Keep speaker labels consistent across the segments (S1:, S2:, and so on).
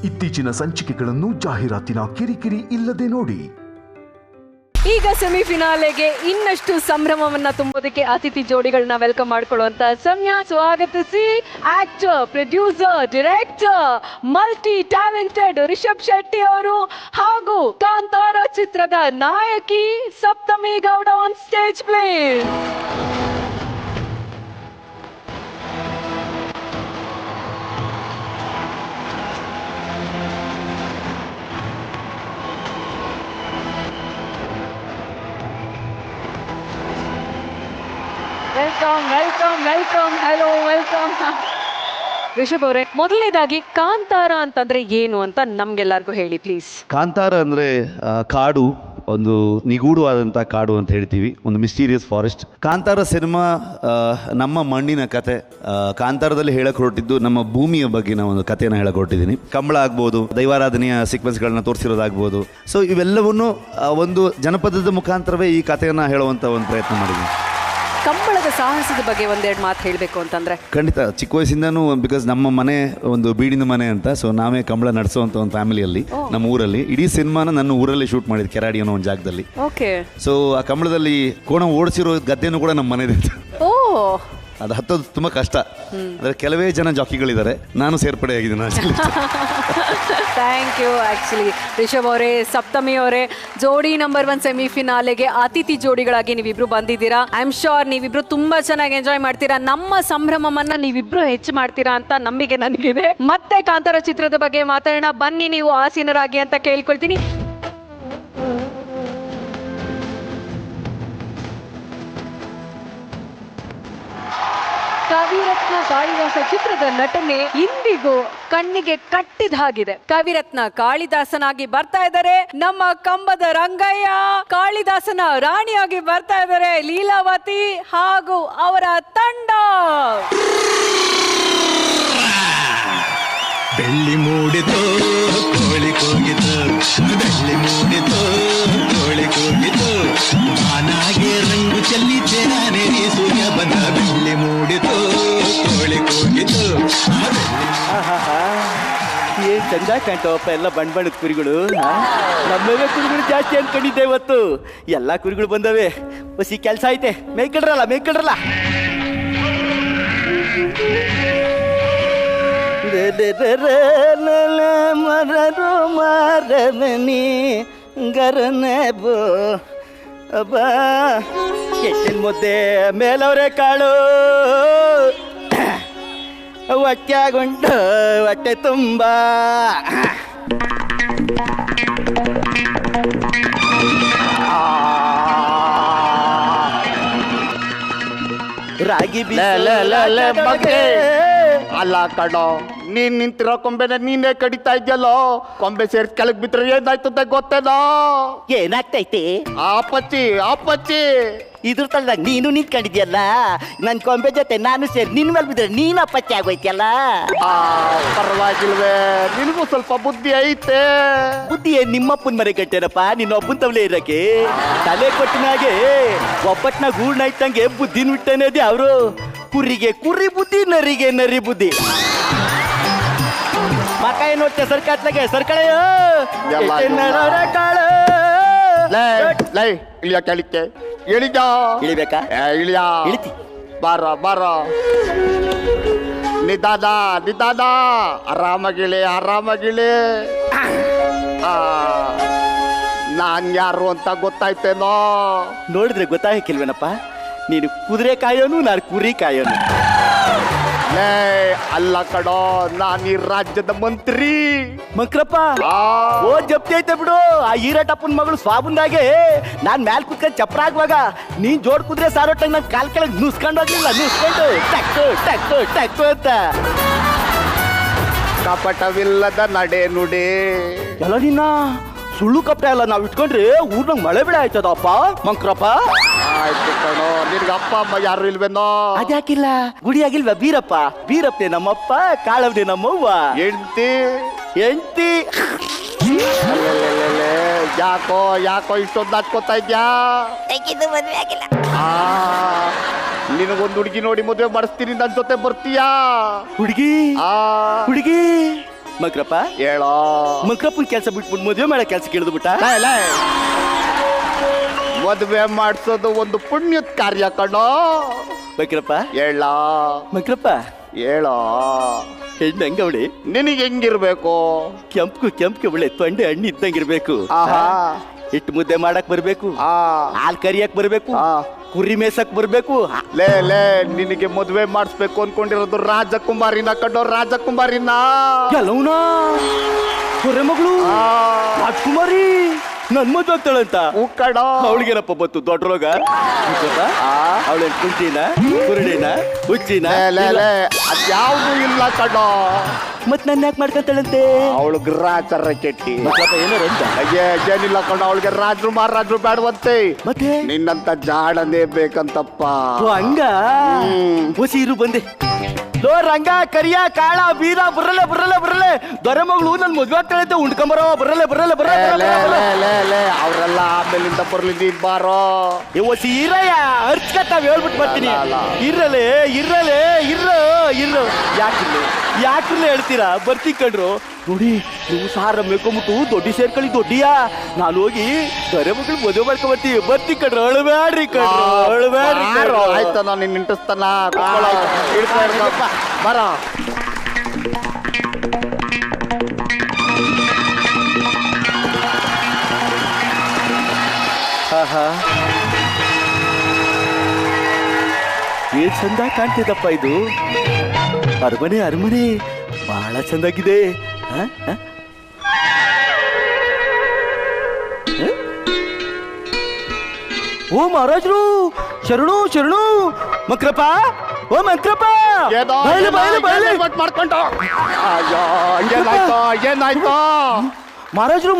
S1: ಇತ್ತೀಚಿನ ಸಂಚಿಕೆಗಳನ್ನು ಜಾಹೀರಾತಿನ ಕಿರಿಕಿರಿ ಇಲ್ಲದೆ ನೋಡಿ.
S2: ಈಗ ಸೆಮಿಫಿನಾಲೆಗೆ ಇನ್ನಷ್ಟು ಸಂಭ್ರಮವನ್ನ ತುಂಬೋದಕ್ಕೆ ಅತಿಥಿ ಜೋಡಿಗಳನ್ನ ವೆಲ್ಕಮ್ ಮಾಡ್ಕೊಳ್ಳುವಂತ ಸಮಯ. ಸ್ವಾಗತಿಸಿ actor, producer, director, multi talented Rishab Shetty ಅವರು ಹಾಗೂ ಕಾಂತಾರ ಚಿತ್ರದ ನಾಯಕಿ Saptami Gowda on stage please. Welcome welcome welcome hello welcome. Rishab ಅವರೇ, ಮೊದಲನೇದಾಗಿ ಕಾಂತಾರ ಅಂತಂದ್ರೆ ಏನು ಅಂತ ನಮ್ಗೆಲ್ಲರಿಗೂ ಹೇಳಿ ಪ್ಲೀಸ್.
S3: ಕಾಂತಾರ ಅಂದರೆ ಕಾಡು, ಒಂದು ನಿಗೂಢವಾದಂಥ ಕಾಡು ಅಂತ ಹೇಳ್ತೀವಿ, ಒಂದು ಮಿಸ್ಟೀರಿಯಸ್ ಫಾರೆಸ್ಟ್. ಕಾಂತಾರ ಸಿನಿಮಾ ನಮ್ಮ ಮಣ್ಣಿನ ಕತೆ. ಕಾಂತಾರದಲ್ಲಿ ಹೇಳಕ್ಕೆ ಹೊರಟಿದ್ದು ನಮ್ಮ ಭೂಮಿಯ ಬಗ್ಗಿನ ಒಂದು ಕಥೆನ ಹೇಳಕ್ಕೆ ಹೊರಟಿದ್ದೀನಿ. ಕಂಬಳ ಆಗ್ಬೋದು, ದೈವಾರಾಧನೆಯ ಸೀಕ್ವೆನ್ಸ್ಗಳನ್ನ ತೋರಿಸಿರೋದಾಗ್ಬೋದು. ಸೊ ಇವೆಲ್ಲವನ್ನು ಒಂದು ಜನಪದದ ಮುಖಾಂತರವೇ ಈ ಕಥೆಯನ್ನು ಹೇಳುವಂಥ ಒಂದು ಪ್ರಯತ್ನ ಮಾಡಿದ್ದೀನಿ.
S2: ಕಂಬಳದ ಸಾಹಸದ ಬಗ್ಗೆ ಒಂದೆರಡು ಮಾತು ಹೇಳಬೇಕು ಅಂತಂದ್ರೆ
S3: ಖಂಡಿತ ಚಿಕ್ಕ ವಯಸ್ಸಿಂದನೂ, ಬಿಕಾಸ್ ನಮ್ಮ ಮನೆ ಒಂದು ಬೀಡಿನ ಮನೆ ಅಂತ, ಸೊ ನಾವೇ ಕಂಬಳ ನಡೆಸುವಂಥ ಒಂದು ಫ್ಯಾಮಿಲಿಯಲ್ಲಿ, ನಮ್ಮ ಊರಲ್ಲಿ ಇಡೀ ಸಿನಿಮಾನ ನನ್ನ ಊರಲ್ಲಿ ಶೂಟ್ ಮಾಡಿದ್ದು, ಕೆರಾಡಿ ಅನ್ನೋ ಒಂದು ಜಾಗದಲ್ಲಿ.
S2: ಓಕೆ.
S3: ಸೊ ಆ ಕಂಬಳದಲ್ಲಿ ಕೋಣ ಓಡಿಸಿರೋ ಗದ್ದೆನೂ ಕೂಡ ನಮ್ಮ ಮನೆದೇ.
S2: ಓ,
S3: ಅದು ಹತ್ತೋದು ತುಂಬ ಕಷ್ಟ. ಅಂದರೆ ಕೆಲವೇ ಜನ ಜಾಕಿಗಳಿದ್ದಾರೆ, ನಾನು ಸೇರ್ಪಡೆ ಆಗಿದ್ದೀನಿ.
S2: Thank you. ಆ್ಯಕ್ಚುಲಿ ರಿಷಬ್ ಅವರೇ, ಸಪ್ತಮಿ ಅವರೇ, ಜೋಡಿ ನಂಬರ್ 1 ಸೆಮಿಫಿನಾಲೆಗೆ ಅತಿಥಿ ಜೋಡಿಗಳಾಗಿ ನೀವಿಬ್ರು ಬಂದಿದ್ದೀರಾ. ಐ ಆಮ್ ಶೋರ್ ನೀವಿಬ್ರು ತುಂಬಾ ಚೆನ್ನಾಗಿ ಎಂಜಾಯ್ ಮಾಡ್ತೀರಾ. ನಮ್ಮ ಸಂಭ್ರಮವನ್ನ ನೀವಿಬ್ರು ಹೆಚ್ಚು ಮಾಡ್ತೀರಾ ಅಂತ ನಂಬಿಕೆ ನನಗಿದೆ. ಮತ್ತೆ ಕಾಂತಾರ ಚಿತ್ರದ ಬಗ್ಗೆ ಮಾತಾಡೋಣ ಬನ್ನಿ. ನೀವು ಆಸೀನರಾಗಿ ಅಂತ ಕೇಳ್ಕೊಳ್ತೀನಿ. ಕವಿರತ್ನ ಕಾಳಿದಾಸ ಚಿತ್ರದ ನಟನೆ ಇಂದಿಗೂ ಕಣ್ಣಿಗೆ ಕಟ್ಟಿದ ಹಾಗಿದೆ. ಕವಿರತ್ನ ಕಾಳಿದಾಸನಾಗಿ ಬರ್ತಾ ಇದ್ದಾರೆ ನಮ್ಮ ಕಂಬದ ರಂಗಯ್ಯ, ಕಾಳಿದಾಸನ ರಾಣಿಯಾಗಿ ಬರ್ತಾ ಇದ್ದಾರೆ ಲೀಲಾವತಿ ಹಾಗೂ ಅವರ ತಂಡ.
S4: ಬೆಳ್ಳಿ ಮೂಡಿತು ಕೋಳಿ ಕೂಗಿತು, ಬೆಳ್ಳಿ ಮೂಡಿತು ಕೋಳಿ ಕೂಗಿತು, ನಾನಾಗೆ ರಂಗು ಚೆಲ್ಲಿದ್ದೆ ನಾನೇ ಸೂರ್ಯ ಬಂದ. ಬೆಳ್ಳಿ ಮೂಡಿತು ಕೋಳಿ ಕೂಗಿತು.
S5: ಏನ್ ಚಂದ ಕಾಣ್ತಾವಪ್ಪ ಎಲ್ಲ ಬಣ್ಣ ಬಣ್ಣದ ಕುರಿಗಳು. ನಮ್ಮವೇ ಕುರಿಗಳು ಜಾಸ್ತಿ ಅನ್ಕೊಂಡಿದ್ದೆ ಇವತ್ತು. ಎಲ್ಲ ಕುರಿಗಳು ಬಂದವೆ. ಹೊಸಿ ಕೆಲಸ ಐತೆ. ಮೇಯ್ಕಳ್ರಲ್ಲ ಮೇಯ್ಕಳ್ರಲ್ಲ. ಮರರು ಮಾರನಿ ಗರನೆ ಬೋ ಅಬ್ಬಾ ಕೆಟ್ಟಿನ ಮುದ್ದೆ ಮೇಲವ್ರೆ ಕಾಳು, ಹೊಟ್ಟೆಗುಂಟು ಹೊಟ್ಟೆ ತುಂಬ. ರಾಗಿ
S6: ಬಗ್ಗೆ ಅಲ್ಲ ಕಣೋ, ನೀನ್ ನಿಂತಿರೋ ಕೊಂಬೆನ ನೀನೇ ಕಡಿತಾ ಇದ್ಯಲ್ಲೋ. ಕೊಂಬೆ ಸೇರ್ಸಿ ಕೆಳಗ್ ಬಿಟ್ರೆ ಏನಾಯ್ತದೆ ಗೊತ್ತೇನೋ?
S5: ಏನಾಗ್ತೈತೆ?
S6: ಆಪಚ್ಚಿ
S5: ಇದ್ರ ತಳದಾಗ ನೀನು ನಿಂತ್ಕೊಂಡಿದ್ಯಲ್ಲ, ನನ್ ಕೊಂಬೆ ಜೊತೆ ನಾನು ಸೇರಿ ನಿನ್ ಮೇಲೆ ಬಿದ್ರೆ ನೀನು ಅಪ್ಪಚ್ಚಿ ಆಗೋಯ್ತಿಯಲ್ಲ.
S6: ಪರವಾಗಿಲ್ವೇ, ನಿನಗೂ ಸ್ವಲ್ಪ ಬುದ್ಧಿ ಐತೆ.
S5: ಬುದ್ಧಿ ನಿಮ್ಮಪ್ಪನ ಮನೆ ಕಟ್ಟೇನಪ್ಪ, ನಿನ್ನ ಒಬ್ಬನ ತವಲೆ ಇರಕ್ಕೆ. ತಲೆ ಕೊಟ್ಟಿನಾಗೆ ಒಬ್ಬಟ್ನ ಗೂಡ್ನ ಇಟ್ಟಂಗೆ ಬುದ್ಧಿನ ಬಿಟ್ಟನೇದೆ ಅವರು. ಕುರಿಗೆ ಕುರಿ ಬುದ್ಧಿ, ನರಿಗೆ ನರಿ ಬುದ್ಧಿ. ಮಕ ಏನ್ ನೋಡ್ತೆ ಸರ್ಕಾತ್ಲಾಗೆ ಸರ್ಕಳೆಯೋ ಕಾಳು.
S6: ಲೈ ಇಳಿಯ ಕೆಳಕ್ಕೆ
S5: ಇಳಿಬೇಕಾ?
S6: ಇಳಿಯ
S5: ಇಳಿತಿ.
S6: ಬಾರ ನಿಧಾನ ಆರಾಮಾಗಿಳಿ. ನಾನ್ ಯಾರು ಅಂತ ಗೊತ್ತಾಯ್ತೇನೋ?
S5: ನೋಡಿದ್ರೆ ಗೊತ್ತಾಗಿಲ್ವೇನಪ್ಪ? ನೀನು ಕುದುರೆ ಕಾಯೋನು, ನಾನು ಕುರಿ ಕಾಯೋನು.
S6: ಅಲ್ಲ ಕಡೋ, ನಾನು ಈ ರಾಜ್ಯದ ಮಂತ್ರಿ.
S5: ಮಂಕ್ರಪ್ಪ ಓ ಜಪ್ತಿ ಐತೆ ಬಿಡು. ಆ ಈರಟಪ್ಪನ ಮಗಳು ಸ್ವಾಬಂದಾಗೆ ನಾನ್ ಮ್ಯಾಲ್ ಕುತ್ಕೊಂಡು ಚಪ್ರ ಆಗುವಾಗ ನೀನ್ ಜೋಡ್ ಕುದ್ರೆ ಸಾರೋಟಂಗ್ ನನ್ ಕಾಲ್ ಕೆಳಗೆ ನುಸ್ಕೊಂಡು ಹೋಗ್ಲಿಲ್ಲ. ನುಸ್ಕೊಂಡು ಟಕ್ಕು ಅಂತ.
S6: ಕಪಟವಿಲ್ಲದ ನಡೆ ನುಡಿ
S5: ಎಲ್ಲ ನಿನ್ನ ಸುಳ್ಳು ಕಪಟ ಎಲ್ಲ ನಾವ್ ಇಟ್ಕೊಂಡ್ರೆ ಊರ್ನಾಗ ಮಳೆ ಬೆಳೆ ಆಯ್ತದಪ್ಪ ಮಂಕ್ರಪ್ಪ.
S6: ಆಯ್ತು ಕಣೋ, ನಿನ್ಗೆ ಅಪ್ಪ ಅಮ್ಮ ಯಾರು ಇಲ್ವೇನೋ?
S5: ಅದ್ಯಾಕಿಲ್ಲ? ಗುಡಿ ಆಗಿಲ್ವಾ ಬೀರಪ್ಪನೇ ನಮ್ಮಪ್ಪ, ಕಾಳವ್ನೇ ನಮ್ಮವ್ವ. ಎಂಟಿ
S6: ಯಾಕೋ ಇಷ್ಟೊಂದು ಹಚ್ಕೋತಾ ಇದ್ಯಾ?
S7: ನಿನಗೊಂದು ಹುಡುಗಿ ನೋಡಿ ಮದುವೆ ಮಾಡಿಸ್ತೀನಿ, ನನ್ನ ಜೊತೆ ಬರ್ತೀಯಾ?
S5: ಹುಡುಗಿ ಮಕ್ರಪ್ಪ
S6: ಹೇಳೋ
S5: ಮಕ್ರಪ್ಪನ ಕೆಲಸ ಬಿಟ್ಬಿಟ್ಟು ಮದುವೆ ಮಾಡೋ ಕೆಲಸ ಕೇಳಿದು ಬಿಟ್ಟ.
S6: ಮದುವೆ ಮಾಡಿಸೋದು ಒಂದು ಪುಣ್ಯದ ಕಾರ್ಯ ಕಣೋ.
S5: ಮಕ್ರಪ್ಪ
S6: ಹೇಳ
S5: ಮಕ್ರಪ್ಪ
S6: ಹೇಳೋ
S5: ಹೆಣ್ಣು ಹಂಗವಳಿ
S6: ನಿನಗೆ ಹೆಂಗಿರ್ಬೇಕು?
S5: ಕೆಂಪು ಒಳ್ಳೆ ತೊಂಡೆ ಹಣ್ಣು ಇದ್ದಂಗಿರ್ಬೇಕು.
S6: ಆಹಾ
S5: ಹಿಟ್ಟು ಮುದ್ದೆ ಮಾಡಕ್ ಬರ್ಬೇಕು,
S6: ಆ
S5: ಹಾಲ್ ಕರಿಯಕ್ ಬರ್ಬೇಕು, ಕುರಿ ಮೇಸಕ್ ಬರ್ಬೇಕು.
S6: ಲೇ ನಿನಗೆ ಮದುವೆ ಮಾಡಿಸ್ಬೇಕು ಅನ್ಕೊಂಡಿರೋದು ರಾಜಕುಮಾರಿನ ಕಣ್ಣೋ, ರಾಜಕುಮಾರಿನ.
S5: ಕೆಲವನಾ ಹೊರೆ ಮಗಳು ರಾಜ್ಕುಮಾರಿ ನನ್ ಮದ್ವೆ ಆಗ್ತಾಳಂತ.
S6: ಕಣೋ
S5: ಅವಳಿಗೇನಪ್ಪ ಬತ್ತು ದೊಡ್ಡ ರೋಗ. ಅವಳ ಕುಂಟಿನ ಕುರುಡಿನ ಹುಚ್ಚಿನ
S6: ಅದ್ಯಾವ್ದು ಇಲ್ಲ ಕಣೋ.
S5: ಮತ್ ನನ್ನ ಯಾಕೆ ಮಾಡ್ಕೊಂತಾಳಂತೆ?
S6: ಅವಳು ಗ್ರಾಚಾರ ಕೆಟ್ಟಿ
S5: ಏನಾರ ಅಂತ
S6: ಏನಿಲ್ಲ ಕಣೋ. ಅವಳಿಗೆ ರಾಜರು ಮಹಾರಾಜರು ಬೇಡವಂತೆ,
S5: ಮತ್ತೆ
S6: ನಿನ್ನಂತ ಜಾಡನೇ ಬೇಕಂತಪ್ಪ.
S5: ಹಂಗ ಹೊಸಿ ಇರು ಬಂದೆ. ಲೋ ರಂಗ ಕರಿಯ ಕಾಳ ಬೀರ ಬರಲೆ ದೊರೆ ಮಗಳು ನನ್ ಮದ್ವೆ ಆಗ್ತಾಳಂತೆ. ಉಂಡ್ಕೊಂಬರೋ ಬರಲೆ.
S6: ಅವರೆಲ್ಲ ಆಮೇಲಿಂದ ಬರ್ಲಿ, ನೀನ್ ಬಾರೋ.
S5: ಹೊಸಿ ಇರಯ್ಯ ಅರ್ಚ್ಕತ್ತಾವ್ ಹೇಳ್ಬಿಟ್ಟು ಬರ್ತೀನಿ. ಇರ್ರಲೆ ಯಾಕಿರ್ಲೆ ಹೇಳ್ತೀರಾ? ಬರ್ತಿ ಕಣ್ರು. ನೋಡಿ ನೀವು ಸಾರ ಮೇಕೊಂಬಿಟ್ಟು ದೊಡ್ಡಿ ಸೇರ್ಕೊಳ್ಳಿ ದೊಡ್ಡಿಯ. ನಾನು ಹೋಗಿ ದೊರೆ ಮಗಳು ಮದುವೆ ಮಾಡ್ಕೊಂಬರ್ತೀವಿ. ಬರ್ತಿ ಕಣ್ರು, ಅಳಬೇಡ್ರಿ ಕಣ್ರು, ಅಳಬೇಡ್ರಿ.
S6: ಆಯ್ತು ನಾನು ನಿನ್ನ ಇಂಟ್ರೆಸ್ತಾನ ಬರ.
S5: ಏನ್ ಚಂದ ಕಾಣ್ತಿದಪ್ಪ ಇದು. ಅರಮನೆ ಬಹಳ ಚಂದಾಗಿದೆ. ಓ ಮಹಾರಾಜರು ಶರಣು ಮಕ್ರಪ್ಪ. ಓ ಮಕ್ರಪ್ಪ
S6: ಮಾಡ್ಕೊಂಡು ಏನಾಯ್ತು?
S5: ಮಹಾರಾಜರು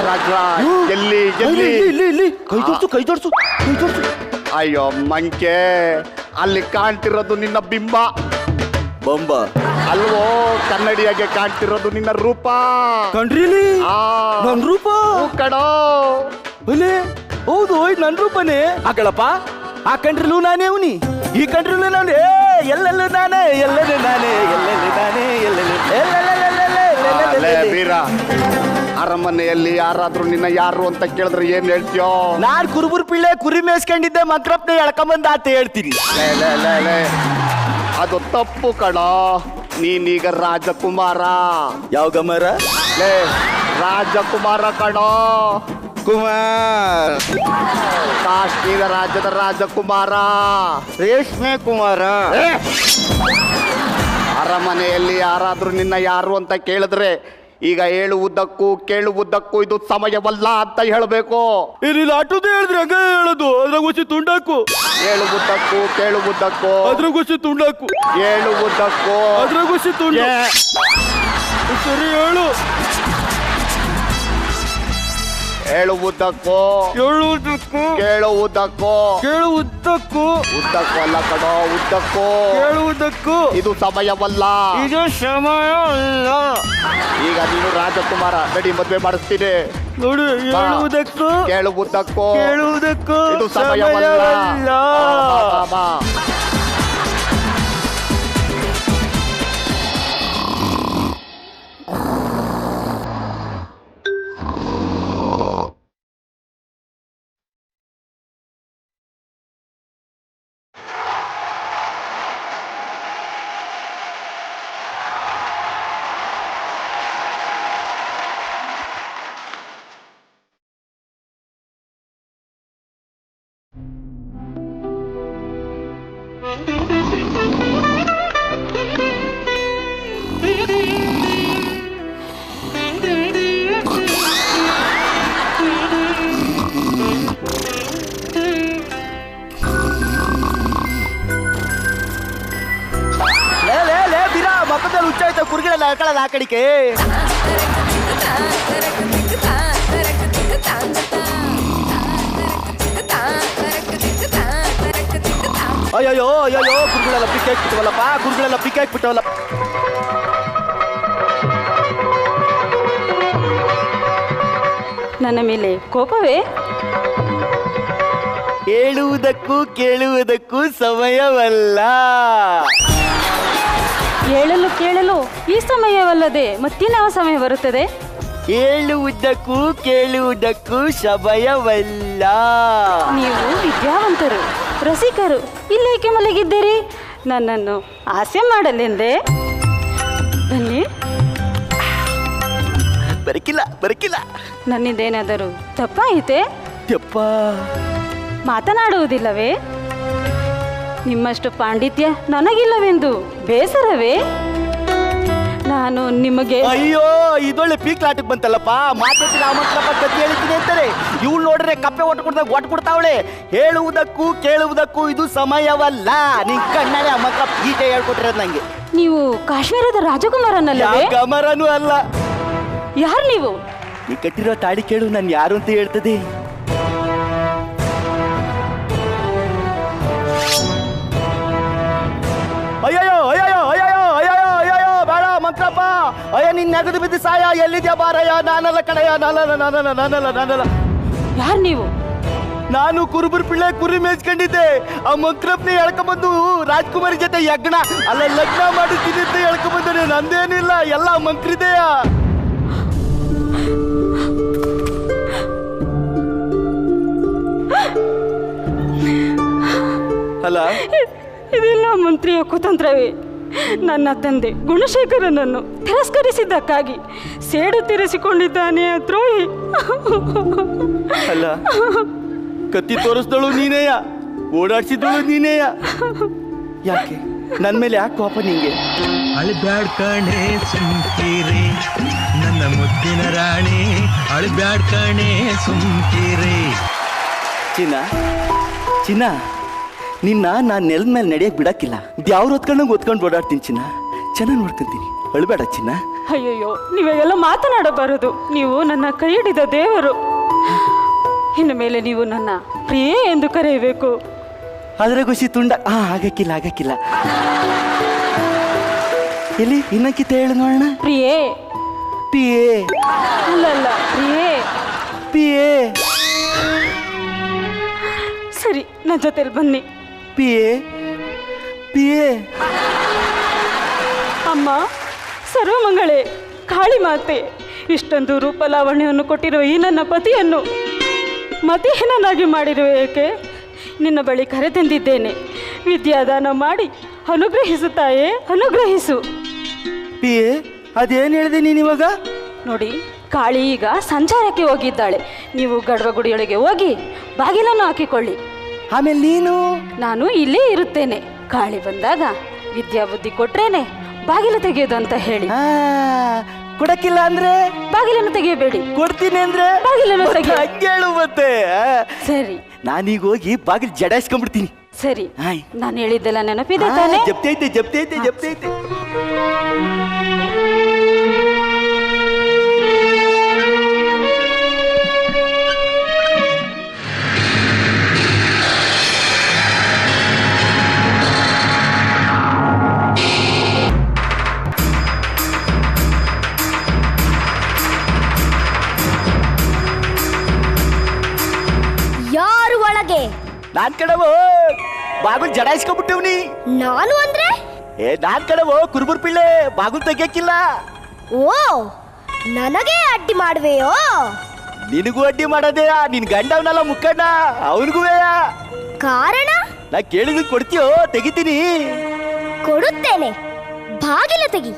S6: ರಾಜ ಎಲ್ಲಿ
S5: ಇಲ್ಲಿ ಕೈ ಜೋಡ್ಸು.
S6: ಅಯ್ಯೋ ಮಂಕೆ, ಅಲ್ಲಿ ಕಾಣ್ತಿರೋದು ನಿನ್ನ ಬಿಂಬ
S5: ಬಂಬ
S6: ಅಲ್ವೋ, ಕನ್ನಡಿಯಾಗೆ ಕಾಣ್ತಿರೋದು ನಿನ್ನ ರೂಪ.
S5: ಕಂಡ್ರಿಲಿ ನನ್ ರೂಪ
S6: ಕಡೋ.
S5: ಹೌದು ನನ್ ರೂಪನೇ. ಹಾಕಳಪ್ಪ ಆ ಕಂಡ್ರಿಲೂ ನಾನೇ ಅವನಿ, ಈ ಕಂಡ್ರಿಲೂ ನಾನೇ. ಎಲ್ಲೆಲ್ಲೂ ನಾನೇ
S6: ವೀರ, ಅರಮನೆಯಲ್ಲಿ ಯಾರಾದ್ರೂ ನಿನ್ನ ಯಾರು ಅಂತ ಕೇಳಿದ್ರೆ ಏನ್ ಹೇಳ್ತೀಯೋ?
S5: ನಾನ್ ಕುರುಬುರ್ ಪಿಳ್ಳೆ ಕುರಿ ಮೇಯಿಸ್ಕೊಂಡಿದ್ದೆ, ಮಕ್ರಪ್ಪನ ಎಳ್ಕೊಂಬಂದ ಅಂತ ಹೇಳ್ತೀನಿ.
S6: ಅದು ತಪ್ಪು ಕಣೋ. ನೀನೀಗ ರಾಜಕುಮಾರ.
S5: ಯಾವ ಗಮರ?
S6: ರಾಜಕುಮಾರ ಕಣೋ.
S5: ಕುಮಾರ್
S6: ಕಾಶ್ಮೀರ ರಾಜ್ಯದ ರಾಜಕುಮಾರ.
S5: ರೇಷ್ಮೆ ಕುಮಾರ.
S6: ಅರಮನೆಯಲ್ಲಿ ಯಾರಾದ್ರೂ ನಿನ್ನ ಯಾರು ಅಂತ ಕೇಳಿದ್ರೆ ಈಗ ಹೇಳುವುದಕ್ಕೂ ಕೇಳುವುದಕ್ಕೂ ಇದು ಸಮಯವಲ್ಲ ಅಂತ ಹೇಳಬೇಕು.
S5: ಇಲ್ಲಿ ಆಟೋದೇ ಹೇಳಿದ್ರೆ ಹಂಗ ಹೇಳೋದು. ಅದ್ರಾಗ ಹುಸಿ ತುಂಡಾಕು.
S6: ಹೇಳುವುದಕ್ಕೂ ಕೇಳುವುದಕ್ಕೂ
S5: ಅದ್ರಾಗ ಹುಸಿ ತುಂಡಾಕು.
S6: ಹೇಳುವುದಕ್ಕೂ
S5: ಅದ್ರಾಗ ಹುಸಿ ತುಂಡ. ಸರಿ ಹೇಳು.
S6: ಹೇಳುವುದಕ್ಕೂ ಕೇಳುವುದಕ್ಕೂ ಉದ್ದಕ್ಕೂ ಅಲ್ಲ ಕಣೋ, ಉದ್ದಕ್ಕೂ
S5: ಕೇಳುವುದಕ್ಕೂ
S6: ಇದು ಸಮಯವಲ್ಲ.
S5: ಇದು ಸಮಯ ಅಲ್ಲ.
S6: ಈಗ ನೀನು ರಾಜಕುಮಾರ, ನಡಿ ಮದ್ವೆ ಮಾಡಿಸ್ತೀನಿ.
S5: ನೋಡಿ, ಹೇಳುವುದಕ್ಕೂ
S6: ಕೇಳುವುದಕ್ಕೂ ಇದು ಸಮಯವಲ್ಲ. ಬಾ.
S5: ಮಕ್ಕದಲ್ಲಿ ಹುಚ್ಚಾಯ್ತ ಕುರ್ಗಿಳೆಲ್ಲ ಹಾಕೊಳ್ಳೋದು ಆ ಕಡಿಕೆ. ಅಯ್ಯೋ ಕುರ್ಗಳೆಲ್ಲ ಪಿಕ್ ಹಾಕ್ಬಿಟ್ಟವಲ್ಲಪ್ಪ.
S7: ನನ್ನ ಮೇಲೆ ಕೋಪವೇ?
S5: ಹೇಳುವುದಕ್ಕೂ ಕೇಳುವುದಕ್ಕೂ ಸಮಯವಲ್ಲ.
S7: ಹೇಳಲು ಕೇಳಲು ಈ ಸಮಯವಲ್ಲದೆ ಮತ್ತಿನ್ಯಾವ ಸಮಯ ಬರುತ್ತದೆ?
S5: ಹೇಳುವುದಕ್ಕೂ ಕೇಳುವುದಕ್ಕೂ ಸಮಯವಲ್ಲ.
S7: ನೀವು ವಿದ್ಯಾವಂತರು, ರಸಿಕರು, ಇಲ್ಲೇಕೆ ಮಲಗಿದ್ದೀರಿ? ನನ್ನನ್ನು ಹಾಸ್ಯ ಮಾಡಲೆಂದೇ? ಬನ್ನಿ.
S5: ಬರಕಿಲ್ಲ.
S7: ನನ್ನಿಂದೇನಾದರೂ ತಪ್ಪಾಯಿತೆ?
S5: ಯಪ್ಪ,
S7: ಮಾತನಾಡುವುದಿಲ್ಲವೇ? ನಿಮ್ಮಷ್ಟು ಪಾಂಡಿತ್ಯ ನನಗಿಲ್ಲವೆಂದು ಬೇಸರವೇ? ನಾನು ನಿಮಗೆ
S5: ಅಯ್ಯೋ ಇದೊಳ್ಳೆ ಪೀಕ್ಲಾಟಕ್ಕೆ ಬಂತಲ್ಲಪ್ಪ. ಮಾತೈತಿ ರಾಮಕ್ಕಪ್ಪ ಕತ್ತಿ ಹೇಳಿದ್ದೀನಿ ಅಂತಾರೆ. ಇವಳು ನೋಡ್ರೆ ಕಪ್ಪೆ ಒಟ್ಟು ಕೊಡ್ತಾವಳೆ. ಹೇಳುವುದಕ್ಕೂ ಕೇಳುವುದಕ್ಕೂ ಇದು ಸಮಯವಲ್ಲ. ನಿನ್ ಕಣ್ಣಾರೆ ಅಮ್ಮಕ್ಕ ಈಟ ಹೇಳ್ಕೊಟ್ಟಿರೋದು ನಂಗೆ.
S7: ನೀವು ಕಾಶ್ಮೀರದ ರಾಜಕುಮಾರನಲ್ಲವೇ?
S5: ಗಮರನೂ ಅಲ್ಲ.
S7: ಯಾರು ನೀವು?
S5: ನೀ ಕಟ್ಟಿರೋ ತಾಳಿ ಕೇಳು, ನಾನು ಯಾರು ಅಂತ ಹೇಳ್ತದೆ. ಅಯ್ಯಯ್ಯೋ ಅಯ್ಯಯ್ಯೋ ಅಯ್ಯಯ್ಯೋ ಅಯ್ಯಯ್ಯೋ ಅಯ್ಯಯ್ಯೋ ಬೇಡ ಮಂತ್ರಪ್ಪ. ಅಯ್ಯ ನಿನ್ ನೆಗದು ಬಿದ್ದು ಸಾಯ. ಎಲ್ಲಿದ್ಯಾ ಬಾರಯ್ಯ. ನಾನಲ್ಲ ಕಡೆಯ, ನಾನಲ್ಲ.
S7: ಯಾರು ನೀವು?
S5: ನಾನು ಕುರುಬುರ್ ಪಿಳ್ಳೆ ಕುರಿ ಮೇಯಿಸ್ಕೊಂಡಿದ್ದೆ. ಆ ಮಂತ್ರಪ್ಪನೇ ಹೇಳ್ಕೊಂಬಂದು ರಾಜ್ಕುಮಾರಿ ಜೊತೆ ಯಜ್ಞ ಅಲ್ಲ ಲಗ್ನ ಮಾಡಿದ್ದೀನಿ ಅಂತ ಹೇಳ್ಕೊಂಬಂದಾನೆ. ನಂದೇನಿಲ್ಲ, ಎಲ್ಲ ಮಂತ್ರಿದೆಯ. ಅಲ್ಲ
S7: ಇದೆಲ್ಲ ಮಂತ್ರಿಯ ಕುತಂತ್ರವೇ? ನನ್ನ ತಂದೆ ಗುಣಶೇಖರನನ್ನು ತಿರಸ್ಕರಿಸಿದ್ದಕ್ಕಾಗಿ ಸೇಡು ತೀರಿಸಿಕೊಂಡಿದ್ದಾನೆ ದ್ರೋಹಿ.
S5: ಅಲ್ಲ, ಕತ್ತಿ ತೋರಿಸ್ದಳು ನೀನೇಯ, ಓಡಾಡ್ಸಿದಳು ನೀನೇಯ. ಯಾಕೆ ನನ್ನ ಮೇಲೆ ಯಾಕೆ ಕೋಪ ನಿಂಗೆ?
S4: ಅಳ್ಬ್ಯಾಡ್ ಕಣೆ ಸುಮ್ಕಿರಿ ನನ್ನ ಮುದ್ದಿನ ರಾಣಿ, ಅಳ್ಬ್ಯಾಡ್ ಕಣೆ ಸುಮ್ಕಿರಿ.
S5: ಚಿನ್ನ ನಿನ್ನ ನಾನು ನೆಲದ ಮೇಲೆ ನಡೆಯಕ್ಕೆ ಬಿಡಕ್ಕಿಲ್ಲ. ಯಾವ್ರು ಹೊತ್ಕೊಂಡು ಓಡಾಡ್ತೀನಿ ಚಿನ್ನ. ಚೆನ್ನಾಗಿ ನೋಡ್ಕೊಂತೀನಿ, ಅಳ್ಬೇಡ ಚಿನ್ನ.
S7: ಅಯ್ಯಯ್ಯೋ, ನೀವೆಲ್ಲ ಮಾತನಾಡಬಾರದು. ನೀವು ನನ್ನ ಕೈ ಹಿಡಿದ ದೇವರು. ಇನ್ನು ಮೇಲೆ ನೀವು ನನ್ನ ಪ್ರಿಯೆ ಎಂದು ಕರೆಯಬೇಕು.
S5: ಆದರೆ ಖುಷಿ ತುಂಡ. ಆಗಕ್ಕಿಲ್ಲ. ಎಲ್ಲಿ ಇನ್ನಕ್ಕಿತ ಹೇಳು ನೋಡೋಣ.
S7: ಪ್ರಿಯೆ.
S5: ಪಿಯೇ
S7: ಅಲ್ಲಲ್ಲ, ಪ್ರಿಯೆ.
S5: ಪಿಯೇ.
S7: ಸರಿ, ನನ್ನ ಜೊತೆಲಿ ಬನ್ನಿ.
S5: ಪಿಯೇ.
S7: ಅಮ್ಮ ಸರ್ವಮಂಗಳೇ, ಕಾಳಿ ಮಾತೆ, ಇಷ್ಟೊಂದು ರೂಪ ಲಾವಣ್ಯವನ್ನು ಕೊಟ್ಟಿರುವ ಈ ನನ್ನ ಪತಿಯನ್ನು ಮತಿಹೀನನಾಗಿ ಮಾಡಿರುವ ಏಕೆ? ನಿನ್ನ ಬಳಿ ಕರೆತಂದಿದ್ದೇನೆ. ವಿದ್ಯಾದಾನ ಮಾಡಿ ಅನುಗ್ರಹಿಸು ತಾಯೇ, ಅನುಗ್ರಹಿಸು.
S5: ಪಿಯೇ, ಅದೇನು ಹೇಳಿದೆ ನೀನಿವಾಗ?
S7: ನೋಡಿ, ಕಾಳಿ ಈಗ ಸಂಚಾರಕ್ಕೆ ಹೋಗಿದ್ದಾಳೆ. ನೀವು ಗರ್ಭಗುಡಿಯೊಳಗೆ ಹೋಗಿ ಬಾಗಿಲನ್ನು ಹಾಕಿಕೊಳ್ಳಿ.
S5: ಆಮೇಲೆ ನೀನು?
S7: ನಾನು ಇಲ್ಲೇ ಇರುತ್ತೇನೆ. ಕಾಳಿ ಬಂದಾಗ ವಿದ್ಯಾಬುದ್ಧಿ ಕೊಟ್ರೇನೆ ಬಾಗಿಲು ತೆಗೆಯೋದು ಅಂತ ಹೇಳಿ.
S5: ಕೊಡಕ್ಕಿಲ್ಲ ಅಂದ್ರೆ
S7: ಬಾಗಿಲನ್ನು ತೆಗೆಯಬೇಡಿ.
S5: ಕೊಡ್ತೀನಿ ಅಂದ್ರೆ
S7: ಬಾಗಿಲನ್ನು ತೆಗೆ.
S5: ಹೇಳು ಮತ್ತೆ.
S7: ಸರಿ,
S5: ನಾನೀಗ ಹೋಗಿ ಬಾಗಿಲು ಜಡಾಯಿಸ್ಕೊಂಡ್ಬಿಡ್ತೀನಿ.
S7: ಸರಿ,
S5: ಹಾಯ್.
S7: ನಾನು ಹೇಳಿದ್ದೆಲ್ಲ ನೆನಪಿದೆ ತಾನೆ?
S5: ಜಪ್ತೈತೆ.
S8: ಯಾರು ಒಳಗೆ?
S5: ನಾನ್ ಕಡವೋ ಬಾಗುಲ್ ಜಡಾಯಿಸ್ಕೊಂಡ್ಬಿಟ್ಟವ್ನಿ.
S8: ನಾನು ಅಂದ್ರೆ?
S5: ನಾನ್ ಕಡವೋ ಕುರುಬುರ್ ಪಿಳ್ಳೆ, ಬಾಗುಲ್ ತೆಗಿಯಕ್ಕಿಲ್ಲ.
S8: ಓ, ನನಗೆ ಅಡ್ಡಿ ಮಾಡುವೆಯೋ?
S5: ನಿನಗೂ ಅಡ್ಡಿ ಮಾಡೋದೇ. ನಿನ್ ಗಂಡವನಲ್ಲ ಮುಕ್ಕಣ್ಣ, ಅವನಿಗೂವೇಯ.
S8: ಕಾರಣ?
S5: ನಾ ಕೇಳಿದ್ ಕೊಡ್ತೀಯೋ? ತೆಗಿತೀನಿ.
S8: ಕೊಡುತ್ತೇನೆ, ಬಾಗಿಲು ತೆಗಿ.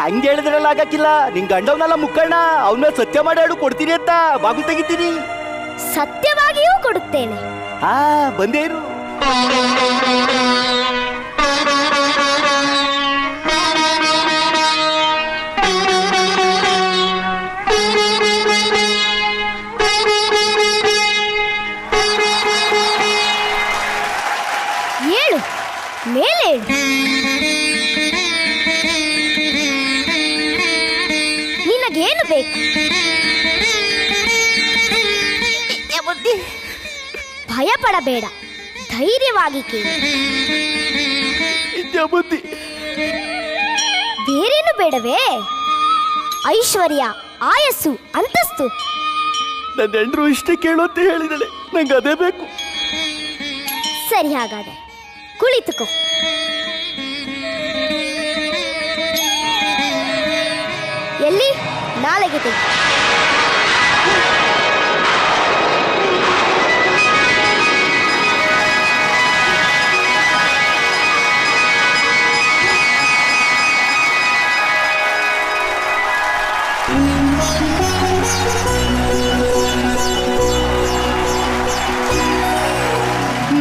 S5: ಹಂಗೆ ಹೇಳಿದ್ರಲ್ಲ ಆಗಕ್ಕಿಲ್ಲ. ನಿನ್ ಗಂಡವನಲ್ಲ ಮುಕ್ಕಣ್ಣ, ಅವನ ಸತ್ಯ ಮಾಡಿ ಹೇಳು, ಕೊಡ್ತೀನಿ ಅಂತ. ಬಾಗುಲ್ ತೆಗಿತೀನಿ.
S8: ಸತ್ಯವಾಗಿಯೂ ಕೊಡುತ್ತೇನೆ.
S5: ಬಂದೇನು?
S8: ಏಳು, ಮೇಲೇಳು. ನಿನಗೇನು ಬೇಕು? ಭಯ ಪಡಬೇಡ, ಧೈರ್ಯವಾಗಿ ಕೇಳು.
S5: ಬುದ್ಧಿ.
S8: ಬೇರೇನು ಬೇಡವೇ? ಐಶ್ವರ್ಯ, ಆಯಸ್ಸು, ಅಂತಸ್ತು.
S5: ನನ್ನ ಹೆಂಡ್ರು ಇಷ್ಟೇ ಕೇಳು ಅಂತ ಹೇಳಿದಳೆ. ನಂಗೆ ಅದೇ ಬೇಕು.
S8: ಸರಿ, ಹಾಗಾದ್ರೆ ಕುಳಿತುಕೋ. ಎಲ್ಲಿ ನಾಳೆಗೆ ತೆಗಿ.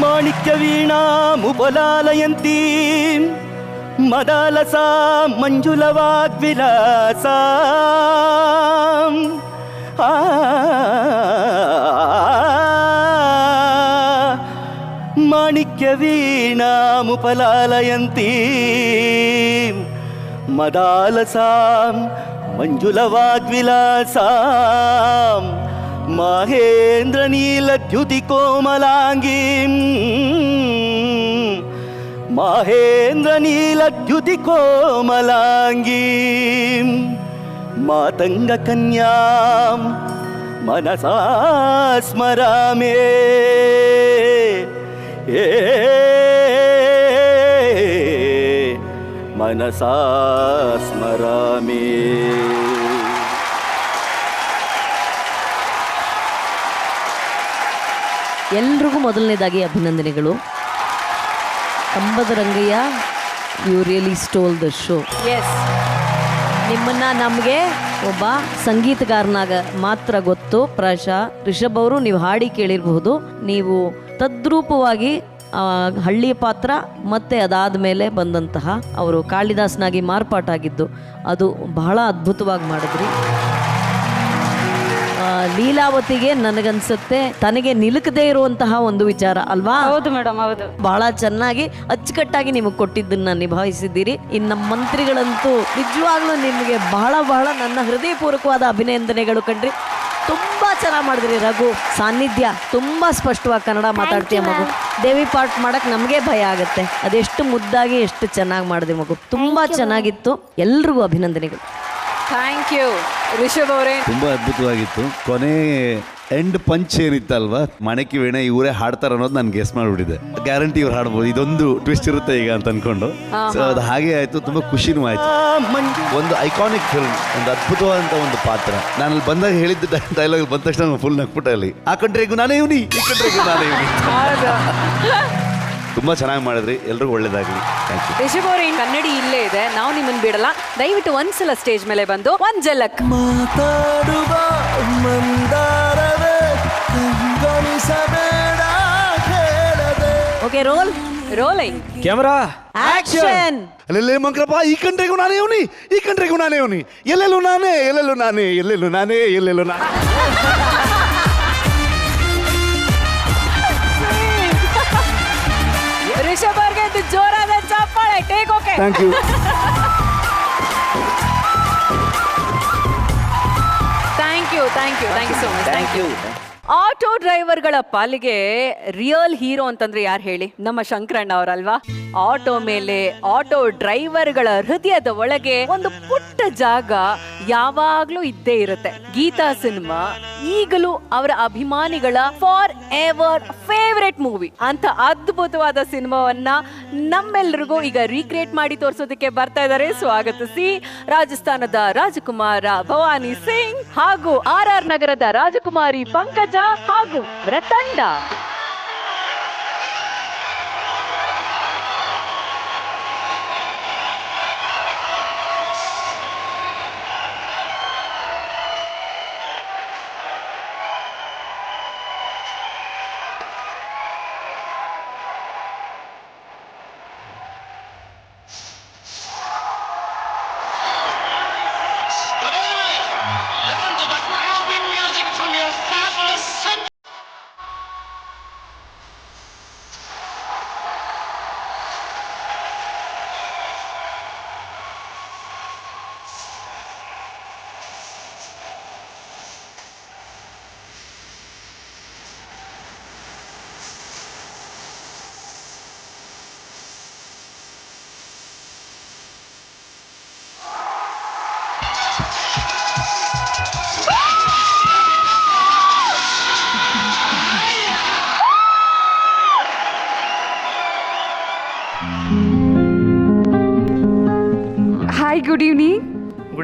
S5: ಮಾಣಿಕ್ಯ ವೀಣಾ ಮುಬಲಾಲಯಂತೀ ಮದಾಲಸ ಮಂಜುಲವಾಗ್ವಿಲಾಸ ಮಾಣಿಕ್ಯ ವೀಣಾ ಮುಪಲಾಲಯಂತೀ ಮದಾಲಸ ಮಂಜುಲವಾಗ್ವಿಲಾಸ ಮಹೇಂದ್ರ ನೀಲದ್ಯುತಿ ಕೋಮಲಾಂಗೀ ಮಹೇಂದ್ರ ನೀಲದ್ಯುತಿ ಕೋಮಲಾಂಗೀ ಮಾತಂಗ ಕನ್ಯಾಂ ಮನಸಾ ಸ್ಮರಾಮೇ ಮನಸಾ ಸ್ಮರಾಮೇ.
S9: ಎಲ್ರಿಗೂ ಮೊದಲನೇದಾಗಿ ಅಭಿನಂದನೆಗಳು. Kambada Rangayya, you really stole the show.
S2: Yes,
S9: ನಿಮ್ಮನ್ನ ನಮಗೆ ಒಬ್ಬ ಸಂಗೀತಗಾರನಾಗ ಮಾತ್ರ ಗೊತ್ತು. ಪ್ರಾಯಶಃ ರಿಷಬ್ ಅವರು ನೀವು ಹಾಡಿ ಕೇಳಿರಬಹುದು. ನೀವು ತದ್ರೂಪವಾಗಿ ಹಳ್ಳಿಯ ಪಾತ್ರ ಮತ್ತು ಅದಾದ ಮೇಲೆ ಬಂದಂತಹ ಅವರು ಕಾಳಿದಾಸನಾಗಿ ಮಾರ್ಪಾಟಾಗಿದ್ದು ಅದು ಬಹಳ ಅದ್ಭುತವಾಗಿ ಮಾಡಿದ್ರಿ. ಲೀಲಾವತಿಗೆ ನನಗನ್ಸುತ್ತೆ ತನಗೆ ನಿಲುಕದೇ ಇರುವಂತಹ ಒಂದು ವಿಚಾರ ಅಲ್ವಾ?
S7: ಹೌದು ಮೇಡಮ್, ಹೌದು.
S9: ಬಹಳ ಚೆನ್ನಾಗಿ ಅಚ್ಚುಕಟ್ಟಾಗಿ ನಿಮಗೆ ಕೊಟ್ಟಿದ್ದನ್ನ ನಿಭಾಯಿಸಿದ್ದೀರಿ. ಇನ್ನು ನಮ್ಮ ಮಂತ್ರಿಗಳಂತೂ ನಿಜವಾಗ್ಲೂ ನಿಮಗೆ ಬಹಳ ಬಹಳ ನನ್ನ ಹೃದಯಪೂರ್ವಕವಾದ ಅಭಿನಂದನೆಗಳು ಕಣ್ರಿ. ತುಂಬಾ ಚೆನ್ನಾಗಿ ಮಾಡಿದ್ರಿ. ರಘು ಸಾನ್ನಿಧ್ಯ ತುಂಬಾ ಸ್ಪಷ್ಟವಾಗಿ ಕನ್ನಡ ಮಾತಾಡ್ತೀಯ ಮಗು. ದೇವಿ ಪಾಠ ಮಾಡಕ್ ನಮಗೆ ಭಯ ಆಗುತ್ತೆ. ಅದೆಷ್ಟು ಮುದ್ದಾಗಿ ಎಷ್ಟು ಚೆನ್ನಾಗಿ ಮಾಡಿದೆ ಮಗು. ತುಂಬಾ ಚೆನ್ನಾಗಿತ್ತು. ಎಲ್ರಿಗೂ ಅಭಿನಂದನೆಗಳು.
S2: ಥ್ಯಾಂಕ್ ಯು ರಿಷಬ್ ಅವರೇ.
S3: ತುಂಬಾ ಅದ್ಭುತವಾಗಿತ್ತು. ಕೊನೆ ಎಂಡ್ ಪಂಚ್ ಏನಿತ್ತಲ್ವಾ, ಮಣಕಿ ವೀಣೆ ಇವರೇ ಹಾಡ್ತಾರ ಅನ್ನೋದು ನಾನು ಗೆಸ್ ಮಾಡ್ಬಿಟ್ಟಿದ್ದೆ. ಗ್ಯಾರಂಟಿ ಇವ್ರು ಹಾಡ್ಬೋದು, ಇದೊಂದು ಟ್ವಿಸ್ಟ್ ಇರುತ್ತೆ ಈಗ ಅಂತ ಅನ್ಕೊಂಡು. ಸೊ ಅದು ಹಾಗೆ ಆಯ್ತು. ತುಂಬಾ ಖುಷಿನೂ ಆಯ್ತು. ಒಂದು ಐಕಾನಿಕ್ ಫಿಲ್ಮ್, ಒಂದು ಅದ್ಭುತವಾದಂತ ಒಂದು ಪಾತ್ರ. ನಾನು ಅಲ್ಲಿ ಬಂದಾಗ ಹೇಳಿದ್ದ ಡೈಲಾಗ್ ಬಂದ ತಕ್ಷಣ ಫುಲ್ ನಕ್ಬಿಟ್ಟ. ಅಲ್ಲಿ ಆ ಕಂಟ್ರಿಗೂ ನಾನೇ ಇವನಿ, ಈ ಕಂಟ್ರಿಗೂ ನಾನೇ ಇವನಿ. ತುಂಬಾ ಚೆನ್ನಾಗಿ ಮಾಡಿದ್ರಿ. ಎಲ್ರಿಗೂ ಒಳ್ಳೇದಾಗ್ಲಿ. Thank you.
S2: ರಿಷಬ್ ಅವರೇ, ಕನ್ನಡಿ ಇಲ್ಲೇ ಇದೆ, ನಾವು ನಿಮ್ಮನ್ನು ಬಿಡಲ್ಲ. ದಯವಿಟ್ಟು ಒಂದ್ಸಲ ಸ್ಟೇಜ್ ಮೇಲೆ ಬಂದು ಒಂದ್ ಝಲಕ್.
S5: ಮಾತಾಡುವ ಮಂದಾರವೇ ಗಮನಿಸಬೇಡ ಹೇಳದೆ.
S9: Okay, roll
S2: rolling
S5: camera
S9: action.
S3: ಅಲ್ಲೆಲ್ಲೇ ಮಂಕ್ರಪ್ಪ, ಈ ಕಂಟ್ರಿಗೂ ನಾನೇ ಇವನಿ, ಈ ಕಂಟ್ರಿಗೂ ನಾನೇ ಇವನಿ, ಎಲ್ಲೆಲ್ಲೂ ನಾನೇ, ಎಲ್ಲೆಲ್ಲೂ ನಾನೇ, ಎಲ್ಲೆಲ್ಲೂ ನಾನೇ, ಎಲ್ಲೆಲ್ಲೂ ನಾನೇ.
S2: ರಿಷಬ್ ಅವ್ರಿಗೆ ಇದು ಜೋರಾದ ಚಪ್ಪಾಳೆ. Take okay.
S3: Thank you.
S2: Thank you so much. Thank you. Auto ಡ್ರೈವರ್ಗಳ ಪಾಲಿಗೆ ರಿಯಲ್ ಹೀರೋ ಅಂತಂದ್ರೆ ಯಾರು ಹೇಳಿ? ನಮ್ಮ ಶಂಕರಣ್ಣ ಅವರಲ್ವಾ? ಆಟೋ ಮೇಲೆ, ಆಟೋ ಡ್ರೈವರ್ಗಳ ಹೃದಯದ ಒಳಗೆ ಒಂದು ಪುಟ್ಟ ಜಾಗ ಯಾವಾಗ್ಲೂ ಇದ್ದೇ ಇರುತ್ತೆ. ಗೀತಾ ಸಿನಿಮಾ ಈಗಲೂ ಅವರ ಅಭಿಮಾನಿಗಳ ಫಾರ್ ಎವರ್ ಫೇವರೆಟ್ ಮೂವಿ. ಅಂತ ಅದ್ಭುತವಾದ ಸಿನಿಮಾವನ್ನ ನಮ್ಮೆಲ್ಲರಿಗೂ ಈಗ ರೀಕ್ರಿಯೇಟ್ ಮಾಡಿ ತೋರಿಸೋದಕ್ಕೆ ಬರ್ತಾ ಇದ್ದಾರೆ. ಸ್ವಾಗತಿಸಿ ರಾಜಸ್ಥಾನದ ರಾಜಕುಮಾರ ಭವಾನಿ ಸಿಂಗ್ ಹಾಗೂ RR ನಗರದ ರಾಜಕುಮಾರಿ ಪಂಕಜ ಹಾಗೂ ವ್ರತಂಡ.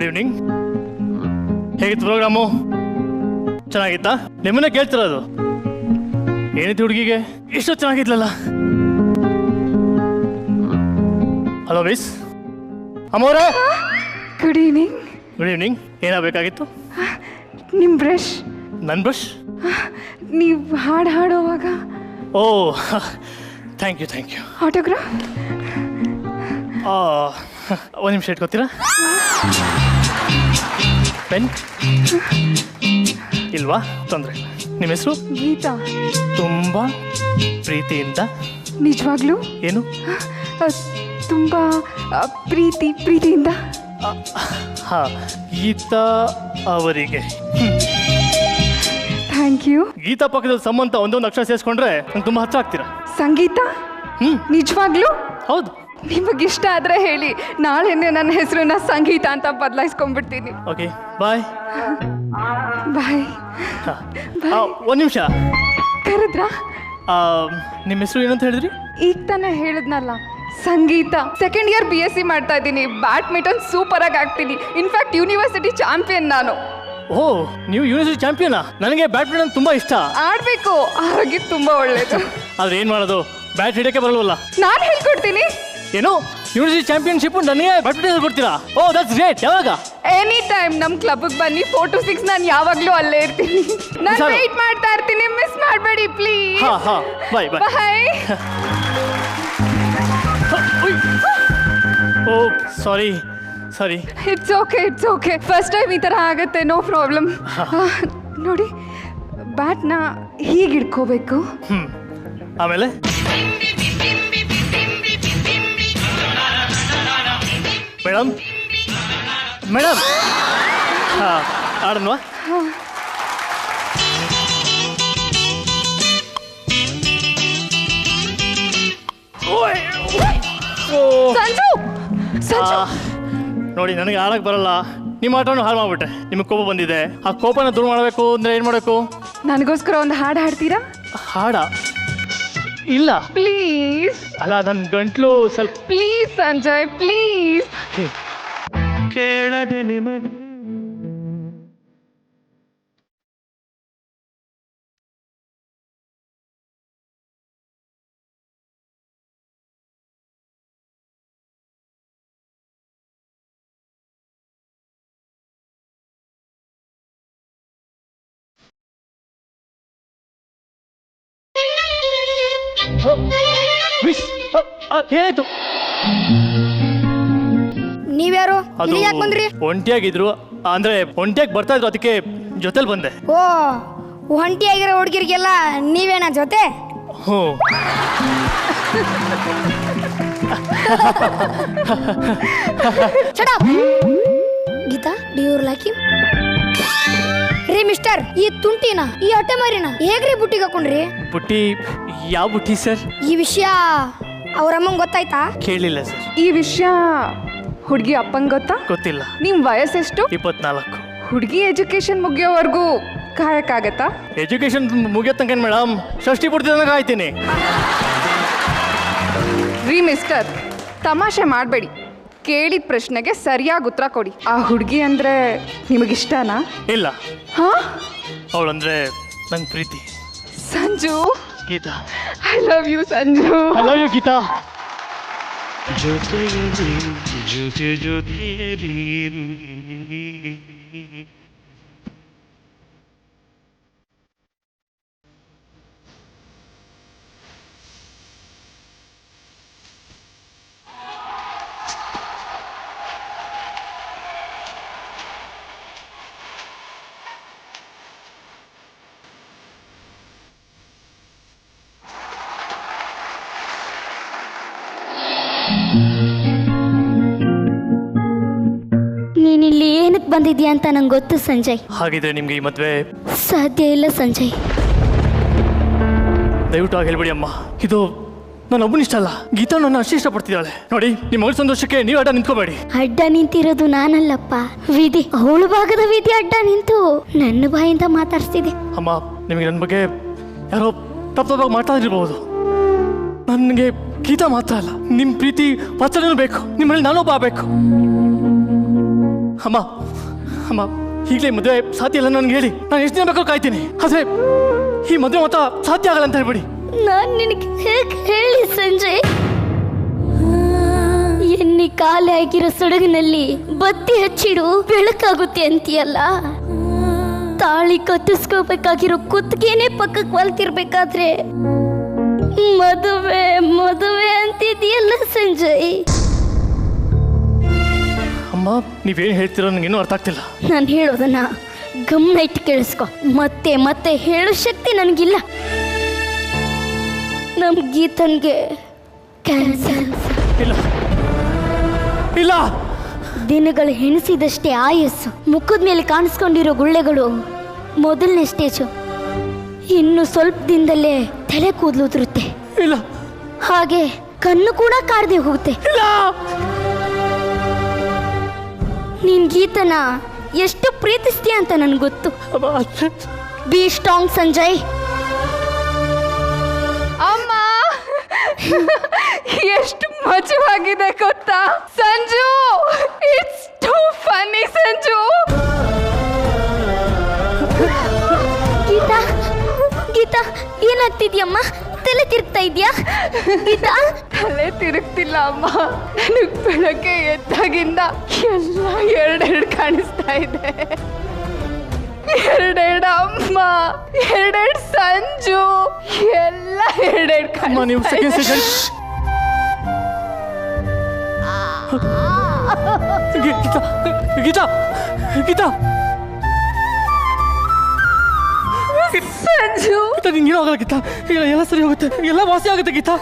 S10: Good evening. ಹೇಗಿತ್ತು ಪ್ರೋಗ್ರಾಮು? ಚೆನ್ನಾಗಿತ್ತಾ? ನಿಮ್ಮನ್ನೇ ಕೇಳ್ತಿರೋದು. ಏನಿತ್ತು ಹುಡುಗಿಗೆ ಇಷ್ಟು ಚೆನ್ನಾಗಿದ್ಲಲ್ಲ? ಹಲೋ ಮಿಸ್ ಅಮ್ಮೋರೆ.
S11: Good evening.
S10: Good evening. ಏನಾಗಬೇಕಾಗಿತ್ತು?
S11: ನಿಮ್ಮ ಬ್ರಷ್.
S10: ನನ್ನ ಬ್ರಷ್?
S11: ನೀವು ಹಾಡುವಾಗ.
S10: Oh thank you thank you.
S11: Autograph.
S10: ಒಂದು ನಿಮಿಷ ಇಟ್ಕೋತೀರಾ? ಪೆನ್ ಇಲ್ವಾ? ತೊಂದರೆ ಇಲ್ಲ. ನಿಮ್ಮ ಹೆಸರು?
S11: ಗೀತಾ.
S10: ತುಂಬ ಪ್ರೀತಿಯಿಂದ.
S11: ನಿಜವಾಗ್ಲೂ?
S10: ಏನು?
S11: ತುಂಬ ಪ್ರೀತಿಯಿಂದ.
S10: ಹಾಂ, ಗೀತಾ ಅವರಿಗೆ.
S11: Thank you.
S10: ಗೀತಾ ಪಕ್ಕದಲ್ಲಿ ಸಂಬಂಧ ಒಂದೊಂದು ಅಕ್ಷರ ಸೇರಿಸ್ಕೊಂಡ್ರೆ ನಂಗೆ ತುಂಬ ಹತ್ರ ಆಗ್ತೀರಾ.
S11: ಸಂಗೀತ? ನಿಜವಾಗ್ಲೂ?
S10: ಹೌದು.
S11: ನಿಮಗಿಷ್ಟ ಆದರೆ ಹೇಳಿ, ನಾಳೆನೇ ನನ್ನ ಹೆಸರನ್ನ ಸಂಗೀತ ಅಂತ ಬದಲಾಯಿಸ್ಕೊಂಡ್ಬಿಡ್ತೀನಿ.
S10: Okay bye.
S11: ಬಾಯ್.
S10: ಒಂದು ನಿಮಿಷ.
S11: ಕರೆದ್ರಾ?
S10: ನಿಮ್ಮ ಹೆಸರು ಏನಂತ ಹೇಳಿದ್ರಿ?
S11: ಈಗ ತಾನೇ ಹೇಳಿದ್ನಲ್ಲ, ಸಂಗೀತ. ಸೆಕೆಂಡ್ ಇಯರ್ BSc ಮಾಡ್ತಾ ಇದ್ದೀನಿ. ಬ್ಯಾಡ್ಮಿಂಟನ್ ಸೂಪರ್ ಆಗಿ ಆಗ್ತೀನಿ. ಇನ್ಫ್ಯಾಕ್ಟ್ ಯೂನಿವರ್ಸಿಟಿ ಚಾಂಪಿಯನ್ ನಾನು.
S10: ಓ, ನೀವು ಯೂನಿವರ್ಸಿಟಿ ಚಾಂಪಿಯನಾ? ನನಗೆ ಬ್ಯಾಡ್ಮಿಂಟನ್ ತುಂಬಾ ಇಷ್ಟ.
S11: ಆಡ್ಬೇಕು, ಆರೋಗ್ಯಕ್ಕೆ ತುಂಬಾ ಒಳ್ಳೇದು.
S10: ಆದ್ರೆ ಏನ್ ಮಾಡೋದು, ಬ್ಯಾಟ್ ಹಿಡಿಯಕ್ಕೆ ಬರಲ್ವಲ್ಲ.
S11: ನಾನು ಹೇಳ್ಕೊಡ್ತೀನಿ.
S10: ಏನು ಯೂನಿವರ್ಸಿಟಿ ಚಾಂಪಿಯನ್ಶಿಪ್ ನನಗೆ ಬ್ಯಾಡ್ಮಿಂಟನ್ ಹೇಳ್ಕೊಡ್ತೀರಾ? Oh that's great. ಯಾವಾಗ?
S11: ಎನಿ ಟೈಮ್ ನಮ್ಮ ಕ್ಲಬ್ಗೆ ಬನ್ನಿ. 4 to 6 ನಾನು ಯಾವಾಗಲೂ ಅಲ್ಲೇ ಇರ್ತೀನಿ. ನಾನು ವೇಟ್ ಮಾಡ್ತಾ ಇರ್ತೀನಿ. ಮಿಸ್ ಮಾಡಬೇಡಿ ಪ್ಲೀಸ್.
S10: ಹಾ bye bye
S11: bye.
S10: Oh sorry.
S11: It's okay. First time ಈ ಥರ ಆಗುತ್ತೆ. No problem. ನೋಡಿ, ಬ್ಯಾಟ್ನ ಹೀಗೆ ಇಟ್ಕೋಬೇಕು.
S10: ಆಮೇಲೆ ಮೇಡಮ್ ಆಡನ್ವಾ?
S11: ಸಂಜು
S10: ನೋಡಿ, ನನಗೆ ಆಡಕ್ಕೆ ಬರಲ್ಲ. ನಿಮ್ಮ ಆಟವನ್ನು ಹಾಳು ಮಾಡ್ಬಿಟ್ಟೆ. ನಿಮಗೆ ಕೋಪ ಬಂದಿದೆ. ಆ ಕೋಪನ ದೂರ ಮಾಡಬೇಕು ಅಂದ್ರೆ ಏನು ಮಾಡಬೇಕು?
S11: ನನಗೋಸ್ಕರ ಒಂದು ಹಾಡು ಹಾಡ್ತೀರಾ?
S10: ಹಾಡ? ಇಲ್ಲ
S11: ಪ್ಲೀಸ್.
S10: ಅಲ್ಲ, ನನ್ನ ಗಂಟ್ಲು ಸ್ವಲ್ಪ.
S11: Please Sanjay, please.
S4: ಕೇಳದೆ ನಿಮಗೆ
S10: ಏನಾಯ್ತು?
S8: ನೀವ್ಯಾರು?
S10: ಅದು
S8: ಯಾಕೆ ಬಂದ್ರಿ?
S10: ಒಂಟಿಯಾಗಿದ್ರು. ಅಂದ್ರೆ ಒಂಟಿಯಾಗಿ ಬರ್ತಾ ಇದ್ರು, ಅದಕ್ಕೆ ಜೊತೆಲಿ ಬಂದೆ.
S8: ಓ, ಒಂಟಿಯಾಗಿರೋ ಹುಡುಗಿರಿಗೆಲ್ಲ ನೀವೇನಾ ಜೊತೆ?
S10: ಹ್ಞೂ.
S8: Geeta, do you like him? ರೀ ಮಿಸ್ಟರ್, ಈ ತುಂಟಿನ, ಈ ಹೊಟ್ಟೆ ಮಾರಿನ ಹೇಗ್ರಿ ಬುಟ್ಟಿಗೆ ಹಾಕೊಂಡ್ರಿ?
S10: ಬುಟ್ಟಿ? ಯಾವ ಬುಟ್ಟಿ ಸರ್?
S8: ಈ ವಿಷಯ ಅವ್ರ ಅಮ್ಮಂಗೆ ಗೊತ್ತಾಯ್ತಾ?
S10: ಕೇಳಿಲ್ಲ ಸರ್.
S11: ಈ ವಿಷಯ ಹುಡುಗಿ ಅಪ್ಪಂಗೆ ಗೊತ್ತಾ?
S10: ಗೊತ್ತಿಲ್ಲ.
S11: ನಿಮ್ಮ ವಯಸ್ಸೆಷ್ಟು?
S10: 24.
S11: ಹುಡುಗಿ ಎಜುಕೇಶನ್ ಮುಗಿಯೋವರೆಗೂ ಕಾಯಕ್ಕಾಗತ್ತಾ?
S10: ಎಜುಕೇಶನ್ ಮುಗಿಯೋ ತನಕ ಮೇಡಮ್, ಷಷ್ಠಿ ಪೂರ್ತಿ ತನಕ ಕಾಯ್ತೀನಿ.
S11: ರೀ ಮಿಸ್ಟರ್, ತಮಾಷೆ ಮಾಡಬೇಡಿ. ಕೇಳಿದ ಪ್ರಶ್ನೆಗೆ ಸರಿಯಾಗಿ ಉತ್ತರ ಕೊಡಿ. ಆ ಹುಡುಗಿ ಅಂದ್ರೆ ನಿಮಗಿಷ್ಟನಾ?
S10: ಇಲ್ಲ.
S11: ಹಾ?
S10: ಅವಳಂದ್ರೆ ನಂಗೆ ಪ್ರೀತಿ.
S11: Sanju.
S10: Geeta,
S11: I love you Sanju.
S10: I love you Geeta.
S8: ನೀನಿಲ್ಲಿ ಏನಕ್ಕೆ ಬಂದಿದ್ಯಾ ಅಂತ ನಂಗೆ ಗೊತ್ತು ಸಂಜಯ್.
S10: ಹಾಗಿದ್ರೆ ನಿಮ್ಗೆ ಈ ಮದ್ವೆ
S8: ಸಾಧ್ಯ ಇಲ್ಲ ಸಂಜಯ್.
S10: ದಯವಿಟ್ಟು ಆಗಿ ಹೇಳ್ಬೇಡಿ ಅಮ್ಮ. ಇದು ನಾನು ಒಬ್ಬನಿಷ್ಟ ಅಲ್ಲ, ಗೀತಾ ನನ್ನ ಅಷ್ಟೇ ಇಷ್ಟಪಡ್ತಿದ್ದಾಳೆ. ನೋಡಿ, ನಿಮ್ಮ ಮಗಳ ಸಂತೋಷಕ್ಕೆ ನೀವು ಅಡ್ಡ ನಿಂತ್ಕೋಬೇಡಿ.
S8: ಅಡ್ಡ ನಿಂತಿರೋದು ನಾನಲ್ಲಪ್ಪ, ವಿಧಿ. ಅವಳು ಭಾಗದ ವಿಧಿ ಅಡ್ಡ ನಿಂತು ನನ್ನ ಬಾಯಿಂದ ಮಾತಾಡ್ಸ್ತಿದೆ.
S10: ಅಮ್ಮ, ನಿಮಗೆ ನನ್ನ ಬಗ್ಗೆ ಯಾರೋ ತಪ್ಪಾಗಿ ಮಾತಾಡಿರ್ಬೋದು. ನನಗೆ ಗೀತಾ ಮಾತ್ರ ಅಲ್ಲ, ನಿಮ್ಮ ಪ್ರೀತಿ ವಾತ್ಸಲ್ಯನೂ ಬೇಕು. ನಿಮ್ಮಲ್ಲಿ ನಾನೊಬ್ಬ ಆಗಬೇಕು. ಅಮ್ಮ ಅಮ್ಮ ಈಗಲೇ ಮದುವೆ ಸಾಧ್ಯ ಇಲ್ಲ ನನಗೆ ಹೇಳಿ, ನಾನು ಎಷ್ಟು ದಿನ ಬೇಕಾದ್ರೂ ಕಾಯ್ತೀನಿ. ಆದರೆ ಈ ಮದುವೆ ಮಾತ್ರ ಸಾಧ್ಯ ಆಗಲ್ಲ ಅಂತ ಹೇಳ್ಬಿಡಿ.
S8: ನಾನು ನಿನಗೆ ಹೇಗೆ ಹೇಳಿ ಸಂಜಯ್? ಎಣ್ಣೆ ಖಾಲಿ ಆಗಿರೋ ಸೊಡಗಿನಲ್ಲಿ ಬತ್ತಿ ಹಚ್ಚಿಡು ಬೆಳಕಾಗುತ್ತೆ ಅಂತೀಯಲ್ಲ, ತಾಳಿ ಕತ್ತಿಸ್ಕೋಬೇಕಾಗಿರೋ ಕುತ್ತಿಗೆನೇ ಪಕ್ಕಕ್ಕೆ ಒಲ್ತಿರ್ಬೇಕಾದ್ರೆ ಮದುವೆ ಮದುವೆ ಅಂತಿದೆಯಲ್ಲ ಸಂಜಯ್.
S10: ಅಮ್ಮ ನೀವೇನು ಹೇಳ್ತೀರೋ ನನಗೇನು ಅರ್ಥ ಆಗ್ತಿಲ್ಲ.
S8: ನಾನು ಹೇಳೋದನ್ನ ಗಮನ ಇಟ್ಟು ಕೇಳಿಸ್ಕೊ. ಮತ್ತೆ ಮತ್ತೆ ಹೇಳೋ ಶಕ್ತಿ ನನಗಿಲ್ಲ. ನಮ್ಮ ಗೀತನ್ಗೆ ಕ್ಯಾನ್ಸರ್.
S10: ಇಲ್ಲ ಇಲ್ಲ,
S8: ದಿನಗಳು ಹೆಣಿಸಿದಷ್ಟೇ ಆಯಸ್ಸು. ಮುಖದ ಮೇಲೆ ಕಾಣಿಸ್ಕೊಂಡಿರೋ ಗುಳ್ಳೆಗಳು ಮೊದಲನೇ ಸ್ಟೇಜು. ಇನ್ನು ಸ್ವಲ್ಪ ದಿನದಲ್ಲೇ ತಲೆ ಕೂದಲು ಉದುರುತ್ತೆ.
S10: ಇಲ್ಲ,
S8: ಹಾಗೆ ಕಣ್ಣು ಕೂಡ ಕಾಡದೆ ಹೋಗುತ್ತೆ.
S10: ಇಲ್ಲ,
S8: ನೀನ್ ಗೀತನ ಎಷ್ಟು ಪ್ರೀತಿಸ್ತೀಯ ಅಂತ ನನ್ಗೆ ಗೊತ್ತು. Be strong Sanjay.
S11: ಅಮ್ಮ ಎಷ್ಟು ಮಜವಾಗಿದೆ ಗೊತ್ತಾ Sanju? It's too funny Sanju.
S8: Geeta Geeta ಏನಾಗ್ತಿದ್ಯಮ್ಮ? ತಲೆ ತಿರುಗ್ತಾ ಇದ್ಯಾ ಗೀತಾ?
S11: ತಲೆ ತಿರುಗ್ತಿಲ್ಲ ಅಮ್ಮ, ನನಗೆ ಬೆಳಗ್ಗೆ ಎದ್ದಾಗಿಂದ ಎಲ್ಲ ಎರಡೆರಡು ಕಾಣಿಸ್ತಾ ಇದೆ. ಎರಡೆರಡು ಅಮ್ಮ, ಎರಡೆರಡು ಸಂಜು, ಎಲ್ಲ ಎರಡೆರಡು ಕಾಣಿಸ್ತಾ ಇದೆ.
S10: ಗೀತಾ ಗೀತಾ ಗೀತಾ
S11: ಸಂಜು,
S10: ನಿಂಗೇನು ಆಗಲ್ಲ ಗೀತಾ. ಎಲ್ಲ ಸರಿ ಹೋಗುತ್ತೆ, ಎಲ್ಲ ವಾಸಿ ಆಗುತ್ತೆ ಗೀತಾ,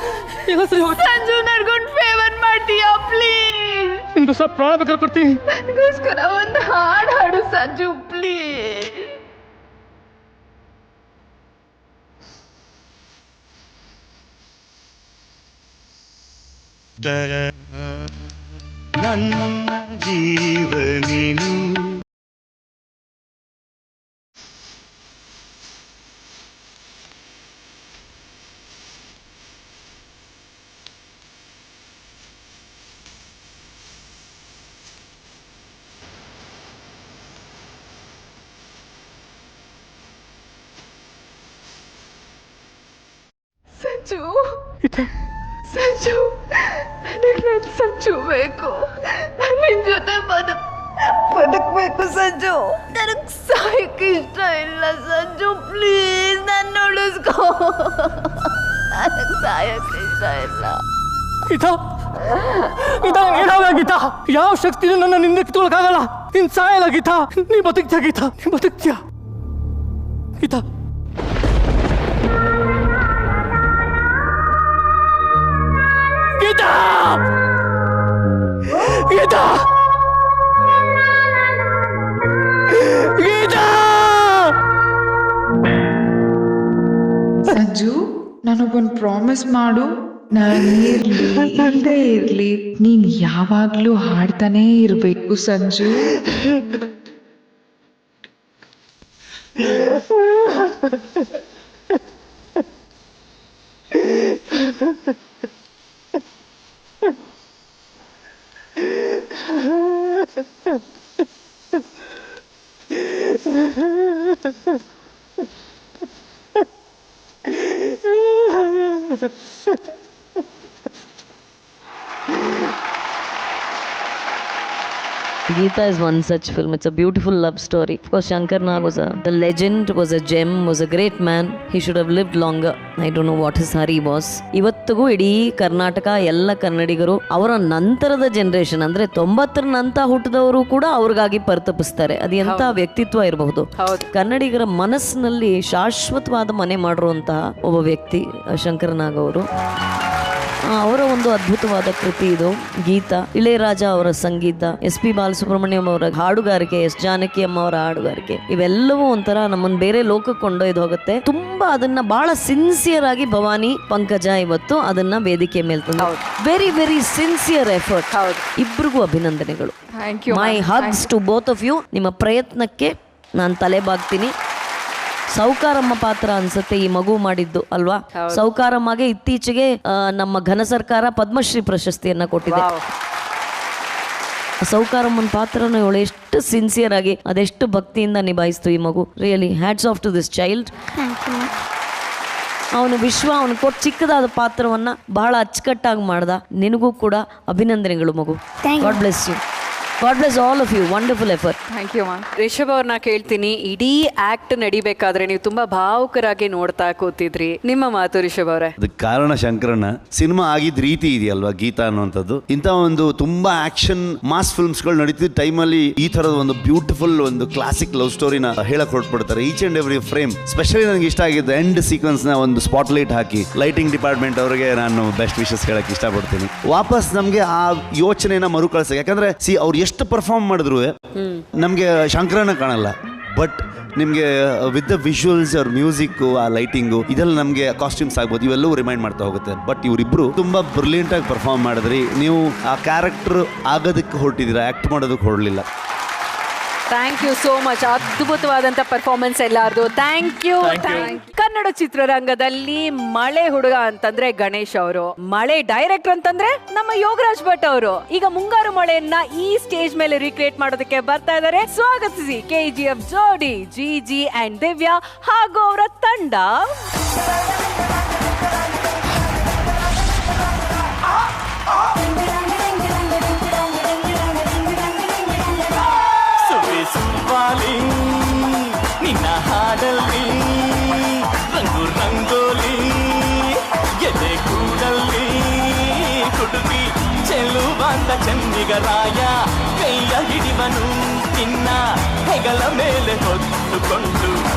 S10: ಎಲ್ಲ ಸರಿ ಹೋಗುತ್ತೆ.
S11: ಸಂಜು ನನ್ಗೊಂದು ಫೇವರ್ ಮಾಡ್ತೀಯಾ ಪ್ಲೀಸ್?
S10: ನಿಮ್ಗೋಸ್ಕರ ಪ್ರಾಣ ಬೇಕಾದ್ರೆ ಕೊಡ್ತೀನಿ.
S11: ನನಗೋಸ್ಕರ ಒಂದು ಹಾಡು ಹಾಡು ಸಂಜು ಪ್ಲೀಸ್.
S4: ನನ್ನ ಜೀವನೇನು
S11: ಸಂಜು ಸಂಜು, ನನಗೆ ನನ್ನ ಸಂಜು ಬೇಕು. ನಿನ್ ಜೊತೆ ಬದುಕಬೇಕು ಸಂಜು. ನನಗೆ ಸಾಯಕ್ಕೆ ಇಷ್ಟ ಇಲ್ಲ ಸಂಜು, ಪ್ಲೀಸ್ ನನ್ನ ಉಳಿಸ್ಕೋ. ನನಗೆ ಸಾಯಕ್ಕೆ ಇಷ್ಟ ಇಲ್ಲ.
S10: ಗೀತಾ ಗೀತಾ, ಏನಾಗಲ್ಲ ಗೀತಾ. ಯಾವ ಶಕ್ತಿನೂ ನನ್ನ ನಿಂದ ಕಿತ್ಕೊಳಕ್ಕಾಗಲ್ಲ. ನೀನ್ ಸಾಯಲ್ಲ ಗೀತಾ, ನೀ ಬದುಕ್ತೀಯ ಗೀತಾ, ನೀ ಬದುಕ್ತೀಯ ಗೀತಾ. ಗೀತಾ ಗೀತಾ ಗೀತಾ.
S12: ಸಂಜು, ನನಗೊಂದು ಪ್ರಾಮಿಸ್ ಮಾಡು. ನಾನು ಇಲ್ಲದೆ ಇರ್ಲಿ, ನೀನ್ ಯಾವಾಗ್ಲೂ ಹಾಡ್ತಾನೇ ಇರ್ಬೇಕು Sanju.
S9: Geeta is one such film. It's a beautiful love story. Of course, Shankar Nag was the legend, was a gem, was a great man. He should have lived longer. I don't know what his hurry was. ಇವತ್ತಿಗೂ ಇಡೀ ಕರ್ನಾಟಕ ಎಲ್ಲ ಕನ್ನಡಿಗರು ಅವರ ನಂತರದ generation ಅಂದ್ರೆ 90ರ ನಂತರ ಹುಟ್ಟಿದವರು ಕೂಡ ಅವ್ರಿಗಾಗಿ ಪರಿತಪಿಸ್ತಾರೆ. ಅದು ಎಂಥ ವ್ಯಕ್ತಿತ್ವ ಇರಬಹುದು. ಕನ್ನಡಿಗರ ಮನಸ್ಸಿನಲ್ಲಿ ಶಾಶ್ವತವಾದ ಮನೆ ಮಾಡಿರುವಂತಹ ಒಬ್ಬ ವ್ಯಕ್ತಿ ಶಂಕರ್ ನಾಗ್ ಅವರು. ಅವರ ಒಂದು ಅದ್ಭುತವಾದ ಕೃತಿ ಇದು ಗೀತಾ. ಇಳೆಯರಾಜ ಅವರ ಸಂಗೀತ, SP ಬಾಲಸುಬ್ರಹ್ಮಣ್ಯಂ ಅವರ ಹಾಡುಗಾರಿಕೆ, S ಜಾನಕಿ ಅಮ್ಮ ಅವರ ಹಾಡುಗಾರಿಕೆ, ಇವೆಲ್ಲವೂ ಒಂಥರ ನಮ್ಮನ್ನು ಬೇರೆ ಲೋಕಕ್ಕೆ ಕೊಂಡೊಯ್ದು ಹೋಗುತ್ತೆ. ತುಂಬಾ ಅದನ್ನ ಬಹಳ ಸಿನ್ಸಿಯರ್ ಆಗಿ ಭವಾನಿ ಪಂಕಜ ಇವತ್ತು ಅದನ್ನ ವೇದಿಕೆ ಮೇಲೆ ತಂದು ವೆರಿ ವೆರಿ ಸಿನ್ಸಿಯರ್ ಎಫರ್ಟ್. ಇಬ್ರಿಗೂ ಅಭಿನಂದನೆಗಳು. ಮೈ hugs to both of you. ನಿಮ್ಮ ಪ್ರಯತ್ನಕ್ಕೆ ನಾನು ತಲೆ ಬಾಗ್ತೀನಿ. ಸೌಕಾರಮ್ಮ ಪಾತ್ರ ಅನ್ಸುತ್ತೆ ಈ ಮಗು ಮಾಡಿದ್ದು ಅಲ್ವಾ? ಸೌಕಾರಮ್ಮಗೆ ಇತ್ತೀಚೆಗೆ ನಮ್ಮ ಘನ ಸರ್ಕಾರ ಪದ್ಮಶ್ರೀ ಪ್ರಶಸ್ತಿಯನ್ನ ಕೊಟ್ಟಿದೆ. ಸೌಕಾರಮ್ಮನ ಪಾತ್ರನ ಇವಳು ಎಷ್ಟು ಸಿನ್ಸಿಯರ್ ಆಗಿ ಅದೆಷ್ಟು ಭಕ್ತಿಯಿಂದ ನಿಭಾಯಿಸ್ತು ಈ ಮಗು. Really hats off to this child. ಅವನು ಅವನು ಕೊಟ್ಟು ಚಿಕ್ಕದಾದ ಪಾತ್ರವನ್ನ ಬಹಳ ಅಚ್ಚುಕಟ್ಟಾಗಿ ಮಾಡ್ದ. ನಿನಗೂ ಕೂಡ ಅಭಿನಂದನೆಗಳು ಮಗು. God bless you. God bless all of you. Wonderful effort.
S2: Thank you, ma'am. Rishab ಅವ್ರನ್ನ ಕೇಳ್ತೀನಿ, ಇಡೀ ಆಕ್ಟ್ ನಡಿಬೇಕಾದ್ರೆ ನೀವು ತುಂಬಾ ಭಾವುಕರಾಗಿ ನೋಡ್ತಾ ಕೂತಿದ್ರಿ. ನಿಮ್ಮ ಮಾತು ರಿಷಬ್ ಅವರೇ.
S3: ಅದಕ್ಕೆ ಕಾರಣ ಶಂಕರಣ್ಣ. ಸಿನಿಮಾ ಆಗಿದ್ದ ರೀತಿ ಇದೆಯಲ್ವಾ ಗೀತಾ ಅನ್ನುವಂಥದ್ದು. ಇಂಥ ಒಂದು ತುಂಬಾ ಆಕ್ಷನ್ ಮಾಸ್ ಫಿಲ್ಮ್ಸ್ಗಳು ನಡೀತಿದ್ದ ಟೈಮಲ್ಲಿ ಈ ತರದ ಒಂದು ಬ್ಯೂಟಿಫುಲ್ ಒಂದು ಕ್ಲಾಸಿಕ್ ಲವ್ ಸ್ಟೋರಿನ ಹೇಳಕ್ ಹೊರಟ್ಬಿಡ್ತಾರೆ. Each and every frame. Specially ನನಗೆ ಇಷ್ಟ ಆಗಿದ್ದು ಎಂಡ್ ಸೀಕ್ವೆನ್ಸ್ ನ ಒಂದು ಸ್ಪಾಟ್ ಲೈಟ್ ಹಾಕಿ ಲೈಟಿಂಗ್ ಡಿಪಾರ್ಟ್ಮೆಂಟ್ ಅವರಿಗೆ ನಾನು ಬೆಸ್ಟ್ ವಿಶಸ್ ಹೇಳಕ್ ಇಷ್ಟಪಡ್ತೀನಿ. ವಾಪಸ್ ನಮ್ಗೆ ಆ ಯೋಚನೆನ ಮರುಕಳಿಸ. ಯಾಕಂದ್ರೆ ಅವ್ರು ಎಷ್ಟು ಪರ್ಫಾರ್ಮ್ ಮಾಡಿದ್ರು ನಮಗೆ ಶಂಕರಣ್ಣ ಕಾಣಲ್ಲ, ಬಟ್ ನಿಮಗೆ ವಿತ್ ದ ವಿಜುವಲ್ಸ್ ಅವ್ರ ಮ್ಯೂಸಿಕ್ ಆ ಲೈಟಿಂಗು ಇದೆಲ್ಲ ನಮಗೆ ಕಾಸ್ಟ್ಯೂಮ್ಸ್ ಆಗ್ಬೋದು, ಇವೆಲ್ಲವೂ ರಿಮೈಂಡ್ ಮಾಡ್ತಾ ಹೋಗುತ್ತೆ. ಬಟ್ ಇವರಿಬ್ರು ತುಂಬಾ ಬ್ರಿಲಿಯಂಟ್ ಆಗಿ ಪರ್ಫಾರ್ಮ್ ಮಾಡಿದ್ರಿ. ನೀವು ಆ ಕ್ಯಾರೆಕ್ಟರ್ ಆಗೋದಕ್ಕೆ ಹೊರಟಿದ್ದೀರಾ, ಆಕ್ಟ್ ಮಾಡೋದಕ್ಕೆ ಹೊರಡಲಿಲ್ಲ.
S2: Thank you so much. ಅದ್ಭುತವಾದಂಥ ಪರ್ಫಾರ್ಮೆನ್ಸ್ ಎಲ್ಲಾರ್ದು. Thank you. ಕನ್ನಡ ಚಿತ್ರರಂಗದಲ್ಲಿ ಮಳೆ ಹುಡುಗ ಅಂತಂದ್ರೆ ಗಣೇಶ್ ಅವರು, ಮಳೆ ಡೈರೆಕ್ಟರ್ ಅಂತಂದ್ರೆ ನಮ್ಮ ಯೋಗರಾಜ್ ಭಟ್ ಅವರು. ಈಗ ಮುಂಗಾರು ಮಳೆಯನ್ನ ಈ ಸ್ಟೇಜ್ ಮೇಲೆ ರೀಕ್ರಿಯೇಟ್ ಮಾಡೋದಕ್ಕೆ ಬರ್ತಾ ಇದ್ದಾರೆ. ಸ್ವಾಗತಿಸಿ KGF ಜೋಡಿ ಜಿಜಿ ಅಂಡ್ ದಿವ್ಯಾ ಹಾಗೂ ಅವರ ತಂಡ.
S13: ನಿನ್ನ ಹಾಡಲ್ಲಿ ರಂಗು ರಂಗೋಲಿ ಎದೆ ಕೂಡಲ್ಲಿ ಕುಡುಬಿ ಚೆಲುವಾದ ಚನ್ನಿಗರಾಯ ಕೈಯ ಹಿಡಿವನು ನಿನ್ನ ಹೆಗಲ ಮೇಲೆ ಹೊತ್ತುಕೊಂಡು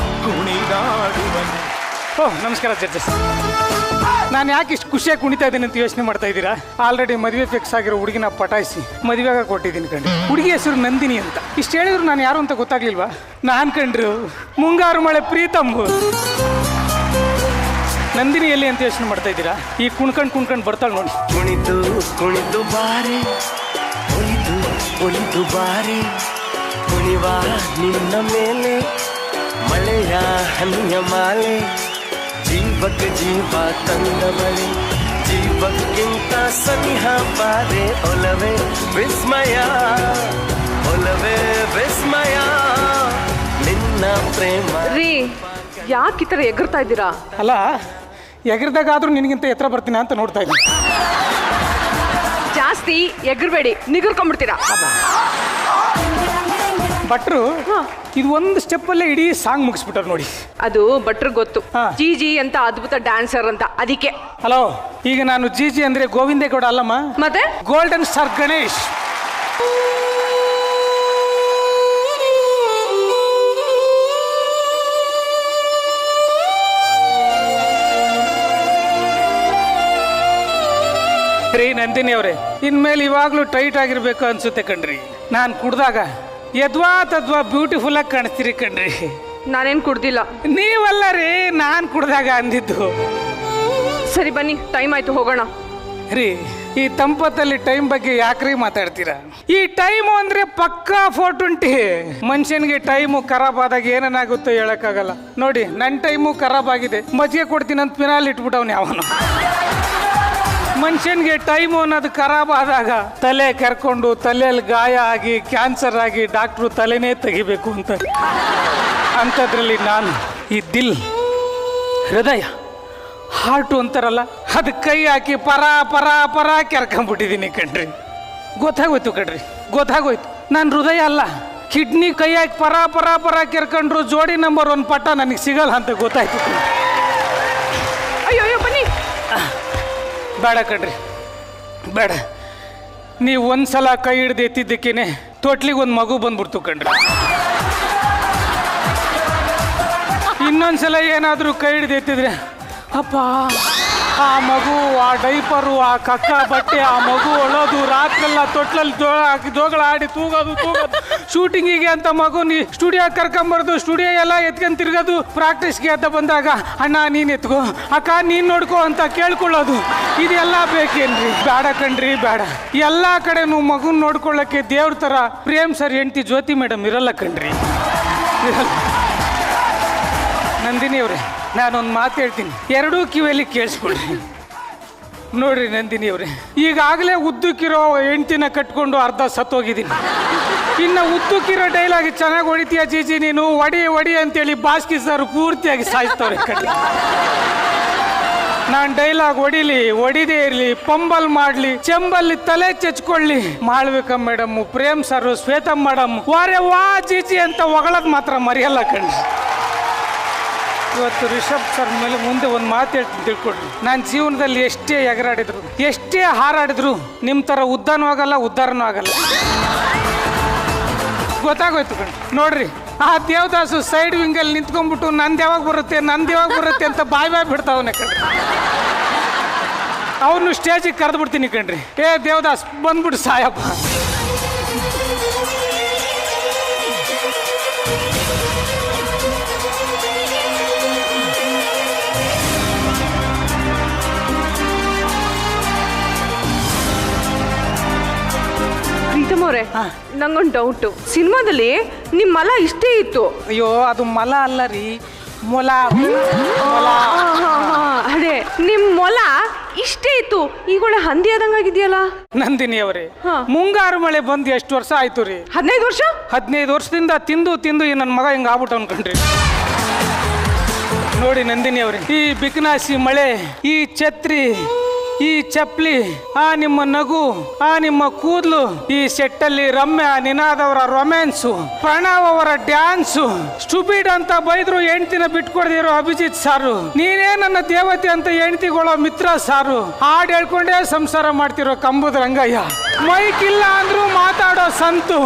S13: ಕುಣಿದಾಡುವನು.
S10: ನಮಸ್ಕಾರ ಜಡ್ಜಸ್. ನಾನು ಯಾಕೆ ಇಷ್ಟು ಖುಷಿಯಾಗಿ ಕುಣಿತಾ ಇದ್ದೀನಿ ಅಂತ ಯೋಚನೆ ಮಾಡ್ತಾ ಇದ್ದೀರಾ? ಆಲ್ರೆಡಿ ಮದುವೆ ಫಿಕ್ಸ್ ಆಗಿರೋ ಹುಡುಗಿನ ಪಟಾಯಿಸಿ ಮದುವೆಗ ಕೊಟ್ಟಿದ್ದೀನಿ ಕಂಡ್ರಿ. ಹುಡುಗಿ ಹೆಸರು ನಂದಿನಿ ಅಂತ. ಇಷ್ಟು ಹೇಳಿದ್ರು ನಾನು ಯಾರು ಅಂತ ಗೊತ್ತಾಗ್ಲಿಲ್ವಾ? ನಾನು ಕಂಡ್ರು ಮುಂಗಾರು ಮಳೆ ಪ್ರೀತಂಬು. ನಂದಿನಿ ಎಲ್ಲಿ ಅಂತ ಯೋಚನೆ ಮಾಡ್ತಾ ಇದ್ದೀರಾ? ಈ ಕುಣ್ಕೊಂಡು ಬರ್ತಾಳೆ ನೋಡಿ.
S13: ಕುಣಿದು ಕುಣಿದು ಬಾರಿ ಒಲಿದು ಒಲಿದು ಬಾರಿ ಕುಣಿವ ನಿನ್ನ ಮೇಲೆ ಮಳೆಯ ಹನಿಯ ಮಾಲೆ ಜೀವಕ್ಕೆ ಜೀವ ತಂದ ಮಳೆ ಜೀವಕ್ಕಿಂತ ಸನಿಹ ಬಾರೆ ಒಲವೇ ವಿಸ್ಮಯ ಒಲವೇ ವಿಸ್ಮಯ ನಿನ್ನ ಪ್ರೇಮ.
S2: ರೀ ಯಾಕೆ ಈ ಥರ ಎಗರ್ತಾ ಇದ್ದೀರಾ?
S10: ಅಲ್ಲ, ಎಗರ್ದಾಗಾದ್ರೂ ನಿನಗಿಂತ ಎತ್ತರ ಬರ್ತೀನ ಅಂತ ನೋಡ್ತಾ ಇದ್ದೀನಿ.
S2: ಜಾಸ್ತಿ ಎಗರ್ಬೇಡಿ, ನಿಗರ್ಕೊಂಡ್ಬಿಡ್ತೀರಾ.
S10: ಭಟ್ರು ಇದು ಒಂದು ಸ್ಟೆಪ್ ಅಲ್ಲೇ ಇಡೀ ಸಾಂಗ್ ಮುಗಿಸ್ಬಿಟ್ಟಾರ ನೋಡಿ.
S2: ಅದು ಭಟ್ರು ಗೊತ್ತು, ಜಿಜಿ ಅಂತ ಅದ್ಭುತ ಡ್ಯಾನ್ಸರ್ ಅಂತ, ಅದಕ್ಕೆ.
S10: ಹಲೋ, ಈಗ ನಾನು ಜಿಜಿ ಅಂದ್ರೆ ಗೋವಿಂದೇಗೌಡ ಅಲ್ಲಮ್ಮ,
S2: ಮತ್ತೆ
S10: ಗೋಲ್ಡನ್ ಸ್ಟಾರ್ ಗಣೇಶ್. ರೀ ನಂದಿನಿ ಅವರೇ, ಇನ್ಮೇಲೆ ಇವಾಗ್ಲೂ ಟೈಟ್ ಆಗಿರ್ಬೇಕು ಅನ್ಸುತ್ತೆ ಕಣ್ರಿ. ನಾನು ಕುಡ್ದಾಗ ಯದ್ವಾ ತದ್ವಾ ಬ್ಯೂಟಿಫುಲ್ ಆಗಿ ಕಾಣಿಸ್ತೀರಿ ಕಣ್ರಿ.
S2: ನಾನೇನು ಕುಡ್ದಿಲ್ಲ.
S10: ನೀವಲ್ಲ ರೀ, ನಾನು ಕುಡ್ದಾಗ ಅಂದಿದ್ದು.
S2: ಸರಿ ಬನ್ನಿ, ಟೈಮ್ ಆಯ್ತು, ಹೋಗೋಣ.
S10: ರೀ, ಈ ತಂಪತ್ತಲ್ಲಿ ಟೈಮ್ ಬಗ್ಗೆ ಯಾಕ್ರಿ ಮಾತಾಡ್ತೀರಾ? ಈ ಟೈಮು ಅಂದ್ರೆ ಪಕ್ಕಾ 420. ಮನುಷ್ಯನಿಗೆ ಟೈಮು ಖರಾಬ್ ಆದಾಗ ಏನೇನಾಗುತ್ತೋ ಹೇಳಕ್ಕಾಗಲ್ಲ. ನೋಡಿ, ನನ್ನ ಟೈಮು ಖರಾಬ್ ಆಗಿದೆ, ಮಜ್ಜಿಗೆ ಕೊಡ್ತೀನಿ ಅಂತ ಪಿನಾಲ್ ಇಟ್ಬಿಟ್ಟವನು ಯಾವನು. ಮನುಷ್ಯನಿಗೆ ಟೈಮು ಅನ್ನೋದು ಖರಾಬ್ ಆದಾಗ ತಲೆ ಕೆರ್ಕೊಂಡು ತಲೆಯಲ್ಲಿ ಗಾಯ ಆಗಿ ಕ್ಯಾನ್ಸರ್ ಆಗಿ ಡಾಕ್ಟ್ರು ತಲೆನೇ ತೆಗಿಬೇಕು ಅಂತ. ಅಂಥದ್ರಲ್ಲಿ ನಾನು ಈ ದಿಲ್, ಹೃದಯ, ಹಾರ್ಟು ಅಂತಾರಲ್ಲ, ಅದಕ್ಕೆ ಕೈ ಹಾಕಿ ಪರ ಪರ ಪರ ಕೆರ್ಕೊಂಡ್ಬಿಟ್ಟಿದ್ದೀನಿ ಕಣ್ರಿ. ಗೊತ್ತಾಗೋಯ್ತು ಕಣ್ರಿ, ಗೊತ್ತಾಗೋಯ್ತು. ನಾನು ಹೃದಯ ಅಲ್ಲ, ಕಿಡ್ನಿ ಕೈ ಹಾಕಿ ಪರ ಪರ ಪರ ಕೆರ್ಕೊಂಡ್ರು ಜೋಡಿ ನಂಬರ್ 1 ಪಟ್ಟ ನನಗೆ ಸಿಗಲ್ಲ ಅಂತ ಗೊತ್ತಾಯ್ತು.
S2: ಅಯ್ಯೋ ಅಯ್ಯೋ ಬನ್ನಿ.
S10: ಬೇಡ ಕಣ್ರಿ, ಬೇಡ. ನೀವು ಒಂದ್ಸಲ ಕೈ ಹಿಡ್ದು ಎತ್ತಿದ್ದಕ್ಕೇನೆ ತೊಟ್ಲಿಗೆ ಒಂದು ಮಗು ಬಂದ್ಬಿಡ್ತು ಕಣ್ರಿ. ಇನ್ನೊಂದ್ಸಲ ಏನಾದರೂ ಕೈ ಹಿಡ್ದು ಎತ್ತಿದ್ರೆ ಅಪ್ಪ, ಆ ಮಗು, ಆ ಡೈಪರು, ಆ ಕಕ್ಕ ಬಟ್ಟೆ, ಆ ಮಗು ಅಳೋದು, ರಾತ್ರೆಲ್ಲ ತೊಟ್ಲಲ್ಲಿ ಜೋಗಳ ಆಡಿ ತೂಗೋದು. ಶೂಟಿಂಗಿಗೆ ಅಂತ ಮಗು ಸ್ಟುಡಿಯೋ ಕರ್ಕೊಂಬರೋದು, ಸ್ಟುಡಿಯೋ ಎಲ್ಲ ಎತ್ಕೊಂಡು ತಿರ್ಗೋದು. ಪ್ರಾಕ್ಟೀಸ್ಗೆ ಅಂತ ಬಂದಾಗ ಅಣ್ಣ ನೀನು ಎತ್ಕೋ, ಅಕ್ಕ ನೀನು ನೋಡ್ಕೋ ಅಂತ ಕೇಳ್ಕೊಳ್ಳೋದು. ಇದೆಲ್ಲ ಬೇಕೇನ್ರಿ? ಬೇಡ ಕಣ್ರಿ, ಬೇಡ. ಎಲ್ಲ ಕಡೆನೂ ಮಗುನ ನೋಡ್ಕೊಳ್ಳೋಕ್ಕೆ ದೇವ್ರ ಥರ ಪ್ರೇಮ್ ಸರ್ ಹೆಂಡ್ತಿ ಜ್ಯೋತಿ ಮೇಡಮ್ ಇರಲ್ಲ ಕಣ್ರಿ, ಇರಲ್ಲ. ನಂದಿನಿ ಅವರೇ, ನಾನೊಂದು ಮಾತು ಹೇಳ್ತೀನಿ, ಎರಡೂ ಕಿವಿಯಲ್ಲಿ ಕೇಳಿಸ್ಕೊಳ್ರಿ. ನೋಡ್ರಿ ನಂದಿನಿ ಅವ್ರೆ, ಈಗಾಗಲೇ ಉದ್ದಕ್ಕಿರೋ ಹೆಂಡ್ತಿನ ಕಟ್ಕೊಂಡು ಅರ್ಧ ಸತ್ತೋಗಿದ್ದೀನಿ. ಇನ್ನು ಉದ್ದಕ್ಕಿರೋ ಡೈಲಾಗ್ ಚೆನ್ನಾಗಿ ಹೊಡಿತೀಯ ಜೀಜಿ ನೀನು, ಒಡಿ ಅಂತೇಳಿ ಬಾಸ್ಕಿ ಸರ್ ಪೂರ್ತಿಯಾಗಿ ಸಾಯಿಸ್ತವ್ರೆ ಕಟ್ಟಿ. ನಾನು ಡೈಲಾಗ್ ಹೊಡಿದೇ ಇರಲಿ, ಪಂಬಲ್ ಮಾಡಲಿ, ಚೆಂಬಲ್ಲಿ ತಲೆ ಚೆಚ್ಕೊಳ್ಳಿ, ಮಾಳ್ವಿಕ ಮೇಡಮ್, ಪ್ರೇಮ್ ಸರ್, ಶ್ವೇತಮ್ ಮೇಡಮ್ ವಾರೆ ವಾ ಜೀಜಿ ಅಂತ ಹೊಗಳದ್ ಮಾತ್ರ ಮರೆಯಲ್ಲ ಕಣ್ರಿ. ಇವತ್ತು ರಿಷಬ್ ಸರ್ ಮೇಲೆ ಮುಂದೆ ಒಂದು ಮಾತು ಹೇಳ್ತೀನಿ ತಿಳ್ಕೊಡ್ರಿ. ನಾನು ಜೀವನದಲ್ಲಿ ಎಷ್ಟೇ ಎಗರಾಡಿದ್ರು, ಎಷ್ಟೇ ಹಾರಾಡಿದ್ರು ನಿಮ್ಮ ಥರ ಉದ್ದಾನೂ ಆಗಲ್ಲ, ಉದ್ಧಾರನೂ ಆಗಲ್ಲ. ಗೊತ್ತಾಗೋಯ್ತು ಕಣ್ರಿ. ನೋಡ್ರಿ, ಆ ದೇವದಾಸು ಸೈಡ್ ವಿಂಗಲ್ಲಿ ನಿಂತ್ಕೊಂಡ್ಬಿಟ್ಟು ನಂದು ಯಾವಾಗ ಬರುತ್ತೆ ಅಂತ ಬಾಯ್ ಬಿಡ್ತಾವನೆ ಕಣ್ರಿ. ಅವನು ಸ್ಟೇಜಿಗೆ ಕರೆದು ಬಿಡ್ತೀನಿ ಕಣ್ರಿ. ಏ ದೇವದಾಸ್ ಬಂದ್ಬಿಟ್ಟು ಸಾಯಪ್ಪ.
S2: ಪ್ರೀತಮ್ ಅವರೇ, ನಂಗೊಂದು ಡೌಟು. ಸಿನಿಮಾದಲ್ಲಿ ನಿಮ್ಮ ಮಲ ಇಷ್ಟೇ ಇತ್ತು.
S10: ಅಯ್ಯೋ, ಅದು ಮಲ ಅಲ್ಲ ರೀ, ಮೊಲ.
S2: ಅದೇ ನಿಮ್ಮ ಮೊಲ ಇಷ್ಟೇ ಇತ್ತು, ಈಗ ಹಂದಿ ಆದಂಗಾಗಿದೆಯಲ್ಲ.
S10: ನಂದಿನಿ ಅವರೇ, ಮುಂಗಾರು ಮಳೆ ಬಂದು ಎಷ್ಟು ವರ್ಷ ಆಯ್ತು ರೀ?
S2: 15 ವರ್ಷ.
S10: 15 ವರ್ಷದಿಂದ ತಿಂದು ಈ ನನ್ನ ಮಗ ಹಿಂಗೆ ಆಗ್ಬಿಟ್ಟು ಅನ್ಕೊಂಡ್ರಿ. ನೋಡಿ ನಂದಿನಿ ಅವ್ರೆ, ಈ ಬಿಕನಾಸಿ ಮಳೆ, ಈ ಛತ್ರಿ, ಈ ಚಪ್ಲಿ, ಆ ನಿಮ್ಮ ನಗು, ಆ ನಿಮ್ಮ ಕೂದಲು, ಈ ಸೆಟ್ಟಲ್ಲಿ ರಮ್ಯಾ ನಿನಾದ್ ಅವರ ರೊಮ್ಯಾನ್ಸು, ಪ್ರಣವ್ ಅವರ ಡ್ಯಾನ್ಸು, ಸ್ಟುಪಿಡ್ ಅಂತ ಬೈದ್ರು ಹೆಂಡ್ತಿನ ಬಿಟ್ಕೊಡ್ದಿರೋ ಅಭಿಜಿತ್ ಸಾರು, ನೀನೇ ನನ್ನ ದೇವತೆ ಅಂತ ಹೆಂಡ್ತಿಗಳೋ ಮಿತ್ರ ಸಾರು, ಹಾಡು ಹೇಳ್ಕೊಂಡೇ ಸಂಸಾರ ಮಾಡ್ತಿರೋ ಕಂಬುದ ರಂಗಯ್ಯ, ಮೈಕ್ ಇಲ್ಲ ಅಂದ್ರೂ ಮಾತಾಡೋ ಸಂತು,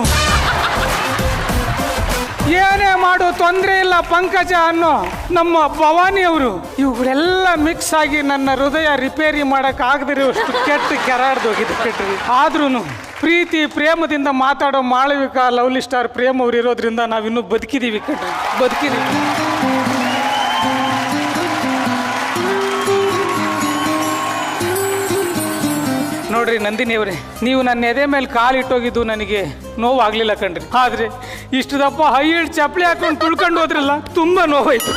S10: ಏನೇ ಮಾಡು ತೊಂದರೆ ಇಲ್ಲ ಪಂಕಜ ಅನ್ನೋ ನಮ್ಮ ಭವಾನಿ ಅವರು, ಇವುಗಳೆಲ್ಲ ಮಿಕ್ಸ್ ಆಗಿ ನನ್ನ ಹೃದಯ ರಿಪೇರಿ ಮಾಡಕ್ ಆಗದಿರೋಷ್ಟು ಕೆಟ್ಟ ಕೆರಾಡ್ದೋಗಿದೆ ಕೆಟ್ಟರಿ. ಆದ್ರೂ ಪ್ರೀತಿ ಪ್ರೇಮದಿಂದ ಮಾತಾಡೋ ಮಾಳವಿಕಾ ಲವ್ಲಿ ಸ್ಟಾರ್ ಪ್ರೇಮ್ ಅವ್ರು ಇರೋದ್ರಿಂದ ನಾವಿನ್ನೂ ಬದುಕಿದೀವಿ ಕಟ್ರಿ, ಬದುಕಿದೀವಿ. ನೋಡ್ರಿ ನಂದಿನಿ ಅವರೇ, ನೀವು ನನ್ನ ಎದೆ ಮೇಲೆ ಕಾಲಿಟ್ಟೋಗಿದ್ದು ನನಗೆ ನೋವಾಗ್ಲಿಲ್ಲ ಕಣ್ರಿ. ಆದ್ರೆ ಇಷ್ಟು ದಪ್ಪ ಹೈ ಹಿಡ್ ಚಪ್ಪಲಿ ಹಾಕೊಂಡು ತುಳ್ಕೊಂಡು ಹೋದ್ರಲ್ಲ, ತುಂಬಾ ನೋವಾಯ್ತು.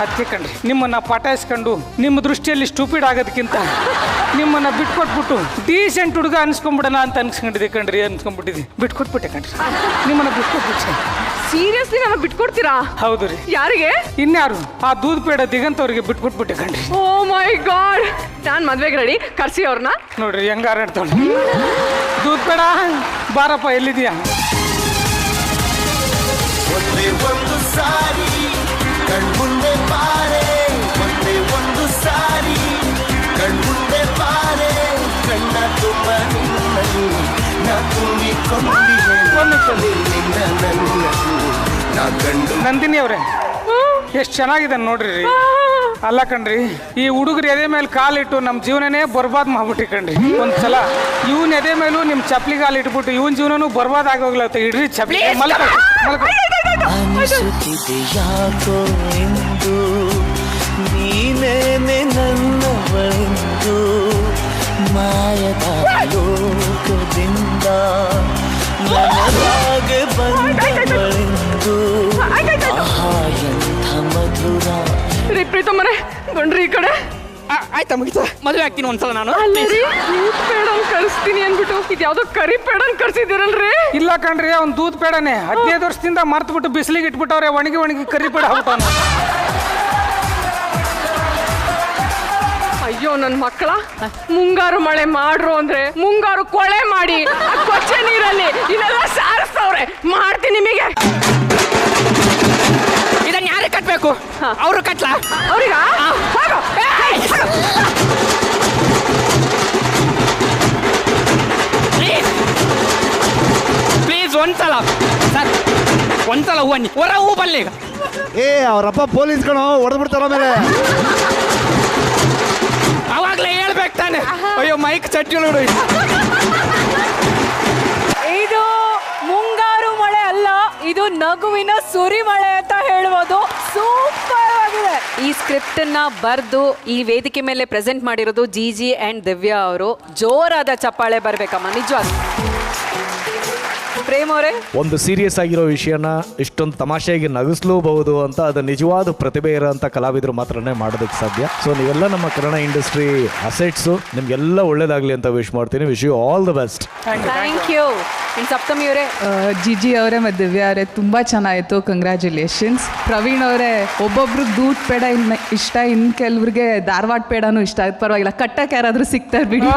S10: ಅದಕ್ಕೆ ಕಣ್ರಿ, ನಿಮ್ಮನ್ನ ಪಟಾಯಿಸ್ಕೊಂಡು ನಿಮ್ಮ ದೃಷ್ಟಿಯಲ್ಲಿ ಸ್ಟೂಪಿಡ್ ಆಗೋದಕ್ಕಿಂತ ನಿಮ್ಮನ್ನ ಬಿಟ್ಕೊಟ್ಬಿಟ್ಟು ಡೀಸೆಂಟ್ ಹುಡುಗ ಅನ್ಸ್ಕೊಂಡ್ಬಿಡೋಣ ಅಂತ ಅನ್ಸ್ಕೊಂಡಿದ್ದೆ ಕಣ್ರಿ, ಬಿಟ್ಕೊಟ್ಬಿಟ್ಟೆ ಕಣ್ರಿ, ನಿಮ್ಮನ್ನ ಬಿಟ್ಕೊಟ್ಬಿಟ್ಟೆ.
S2: ಸೀರಿಯಸ್ಲಿ ನಾನು ಬಿಟ್ಕೊಡ್ತೀರಾ?
S10: ಹೌದು ರೀ.
S2: ಯಾರಿಗೆ?
S10: ಇನ್ಯಾರು, ಆ ದೂದ್ ಪೇಡ ದಿಗಂತ ಅವ್ರಿಗೆ ಬಿಟ್ಬಿಟ್ಬಿಟ್ಟೆ ಕಣ್ರಿ.
S2: ಓ ಮೈ ಗಾಡ್, ನಾನ್ ಮದ್ವೆಗೆ ರೆಡಿ, ಕರ್ಸಿ ಅವ್ರನ್ನ.
S10: ನೋಡ್ರಿ ಹೆಂಗಾರ ಆಡ್ತಾಳೆ. ದೂದ್ ಪೇಡ ಬಾರಪ್ಪ, ಎಲ್ಲಿದ್ಯಾ?
S13: ಒಂದು ಸಾರಿ ಕಣ್ಮುಂದೆ ಬಾರೆ, ಒಂದೇ ಒಂದು ಸಾರಿ ಕಣ್ಮುಂದೆ ಬಾರೆ, ಕಣ್ಣ ತುಂಬ ನಿನ್ನದು ನಾ ತುಂಬಿಕೊಂಡಿಯೇ ನಿನ್ನ ನನ್ನದು ನಾ ಕಂಡು.
S10: ನಂದಿನಿ ಅವ್ರೆ, ಎಷ್ಟು ಚೆನ್ನಾಗಿದೆ ನೋಡ್ರಿ. ಅಲ್ಲ ಕಣ್ರಿ, ಈ ಹುಡುಗರು ಎದೆ ಮೇಲೆ ಕಾಲಿಟ್ಟು ನಮ್ಮ ಜೀವನನೇ ಬರ್ಬಾದ್ ಮಾಡ್ಬಿಟ್ರಿ ಕಣ್ರಿ. ಒಂದ್ಸಲ ಇವನ್ ಎದೆ ಮೇಲೂ ನಿಮ್ ಚಪ್ಲಿ ಕಾಲು ಇಟ್ಬಿಟ್ಟು ಇವನ್ ಜೀವನನೂ ಬರ್ಬಾದ್ ಆಗೋಗ್ಲತ್ತ. ಇಡ್ರಿ ಚಪ್ಲಿ
S13: ಅನಿಸುತ್ತಿದೆ ಯಾಕೋ ಎಂದು ನೀನೇನೆ ನನ್ನವಳೆಂದು, ಮಾಯದ ಲೋಕದಿಂದ ನನಗೆ ಬಂದವಳೆಂದು, ಆಹಾ ಎಂಥ ಮಧುರ.
S2: ರೀ ಪ್ರೀತಮ್ಮರೇ, ಬನ್ರಿ ಈ ಕಡೆ.
S5: ಆಯ್ತಾ ಮುಗಿತ, ಮದುವೆ ಆಗ್ತೀನಿ ಒಂದ್ಸಲ ನಾನು.
S2: ದೂದ್ ಪೇಡನ್ ಕಳಿಸ್ತೀನಿ ಅನ್ಬಿಟ್ಟು ಇದ್ಯಾವ್ದೋ ಕರಿ ಪೇಡನ್ ಕರ್ಸಿದಿರಲ್ರಿ?
S10: ಇಲ್ಲ ಕಣ್ರಿ, ಅವ್ನು ದೂದ್ ಪೇಡನೆ 15 ವರ್ಷದಿಂದ ಮರ್ತು ಬಿಟ್ಟು ಬಿಸಿಲಿಗೆ ಇಟ್ಬಿಟ್ಟವ್ರೆ, ಒಣಗಿ ಕರಿ ಪೇಡ ಆಗ್ಬಿಟ್ಟವನು.
S2: ಅಯ್ಯೋ ನನ್ನ ಮಕ್ಕಳ, ಮುಂಗಾರು ಮಳೆ ಮಾಡ್ರು ಅಂದ್ರೆ ಮುಂಗಾರು ಕೊಳೆ ಮಾಡಿ ಕೊಚ್ಚೆ ನೀರಲ್ಲಿ ಇದೆಲ್ಲ ಸಾರಿಸ್ತವ್ರೆ. ಮಾಡ್ತೀನಿ ನಿಮಗೆ.
S5: ಇದನ್ನ ಯಾರಿಗೆ ಕಟ್ಬೇಕು? ಅವರು ಕಟ್ಲಾ?
S2: ಅವ್ರಿಗ
S5: ಪ್ಲೀಸ್ ಒಂದ್ಸಲ ಸರ್, ಒಂದ್ಸಲ ಹೂ ಅನ್ನಿ, ಹೊರ ಹೂ ಬಲ್ಲಿ.
S3: ಏ ಅವರಪ್ಪ ಪೊಲೀಸ್ ಕಣೋ, ಹೊಡೆದ್ಬಿಡ್ತಾರ ಮೇಲೆ.
S5: ಅವಾಗ್ಲೇ ಹೇಳ್ಬೇಕು ತಾನೆ. ಅಯ್ಯೋ ಮೈಕ್ ಚಟ್ಟಿ ನೋಡು.
S2: ಇದು ಮುಂಗಾರು ಮಳೆ ಅಲ್ಲ, ಇದು ನಗುವಿನ ಸುರಿಮಳೆ ಅಂತ ಹೇಳ್ಬೋದು. ಸೂಪರ್ ಆಗಿದೆ. ಈ ಸ್ಕ್ರಿಪ್ಟ್ ನ ಬರ್ದು ಈ ವೇದಿಕೆ ಮೇಲೆ ಪ್ರೆಸೆಂಟ್ ಮಾಡಿರೋದು ಜಿಜಿ ಅಂಡ್ ದಿವ್ಯಾ ಅವರು. ಜೋರಾದ ಚಪ್ಪಾಳೆ ಬರ್ಬೇಕಮ್ಮ ನಿಜವಾಗ್ಲೂ. ಪ್ರೇಮ್ ಅವರೇ
S14: ಒಂದು ಸೀರಿಯಸ್ ಆಗಿರೋ ವಿಷಯನ ಇಷ್ಟೊಂದು ತಮಾಷೆಯಾಗಿ ನಗಿಸ್ಲೂಬಹುದು ಅಂತ ಅದು ನಿಜವಾದ ಪ್ರತಿಭೆ ಇರೋಂಥ ಕಲಾವಿದರು ಮಾತ್ರನೇ ಮಾಡೋದಕ್ಕೆ ಸಾಧ್ಯ. ಸೊ ನೀವೆಲ್ಲ ನಮ್ಮ ಕನ್ನಡ ಇಂಡಸ್ಟ್ರಿ ಅಸೆಟ್ಸು, ನಿಮ್ಗೆಲ್ಲ ಒಳ್ಳೇದಾಗಲಿ ಅಂತ ವಿಶ್ ಮಾಡ್ತೀನಿ. Wish you all the best.
S2: Thank you. Saptami ಅವರೇ,
S12: ಜಿಜಿ ಅವರೇ ಮತ್ತು ದಿವ್ಯಾ ಅವರೇ ತುಂಬ ಚೆನ್ನಾಯಿತು, ಕಂಗ್ರ್ಯಾಚುಲೇಷನ್ಸ್. ಪ್ರವೀಣ್ ಅವರೇ, ಒಬ್ಬೊಬ್ರಿಗೆ ದೂದ್ ಪೇಡ ಇಷ್ಟ, ಇನ್ನು ಕೆಲವ್ರಿಗೆ ಧಾರವಾಡ ಪೇಡನೂ ಇಷ್ಟ ಆಯ್ತು, ಪರವಾಗಿಲ್ಲ, ಕಟ್ಟಕ್ಕೆ ಯಾರಾದರೂ ಸಿಗ್ತಾರೆ ಬಿಡಿ.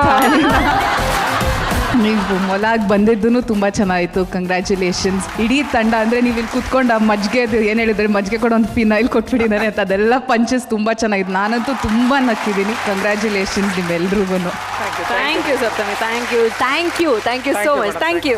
S12: ನೀವು ಮೊಲಾಗಿ ಬಂದಿದ್ದೂ ತುಂಬ ಚೆನ್ನಾಗಿತ್ತು, ಕಂಗ್ರ್ಯಾಚುಲೇಷನ್ಸ್. ಇಡೀ ತಂಡ ಅಂದರೆ ನೀವು ಇಲ್ಲಿ ಕುತ್ಕೊಂಡು ಆ ಮಜ್ಜಿಗೆ ಏನು ಹೇಳಿದ್ರೆ ಮಜ್ಜಿಗೆ ಕೊಡೋ ಒಂದು ಫಿನೈಲ್ ಕೊಟ್ಬಿಟ್ಟಿದ್ದಾರೆ ಅಂತ, ಅದೆಲ್ಲ ಪಂಚಸ್ ತುಂಬ ಚೆನ್ನಾಗಿತ್ತು. ನಾನಂತೂ ತುಂಬ ನಕ್ಕಿದ್ದೀನಿ. ಕಂಗ್ರ್ಯಾಚುಲೇಷನ್ಸ್ ನಿಮ್ಮೆಲ್ರಿಗೂ.
S2: Thank you Saptami, thank you so much. Thank you.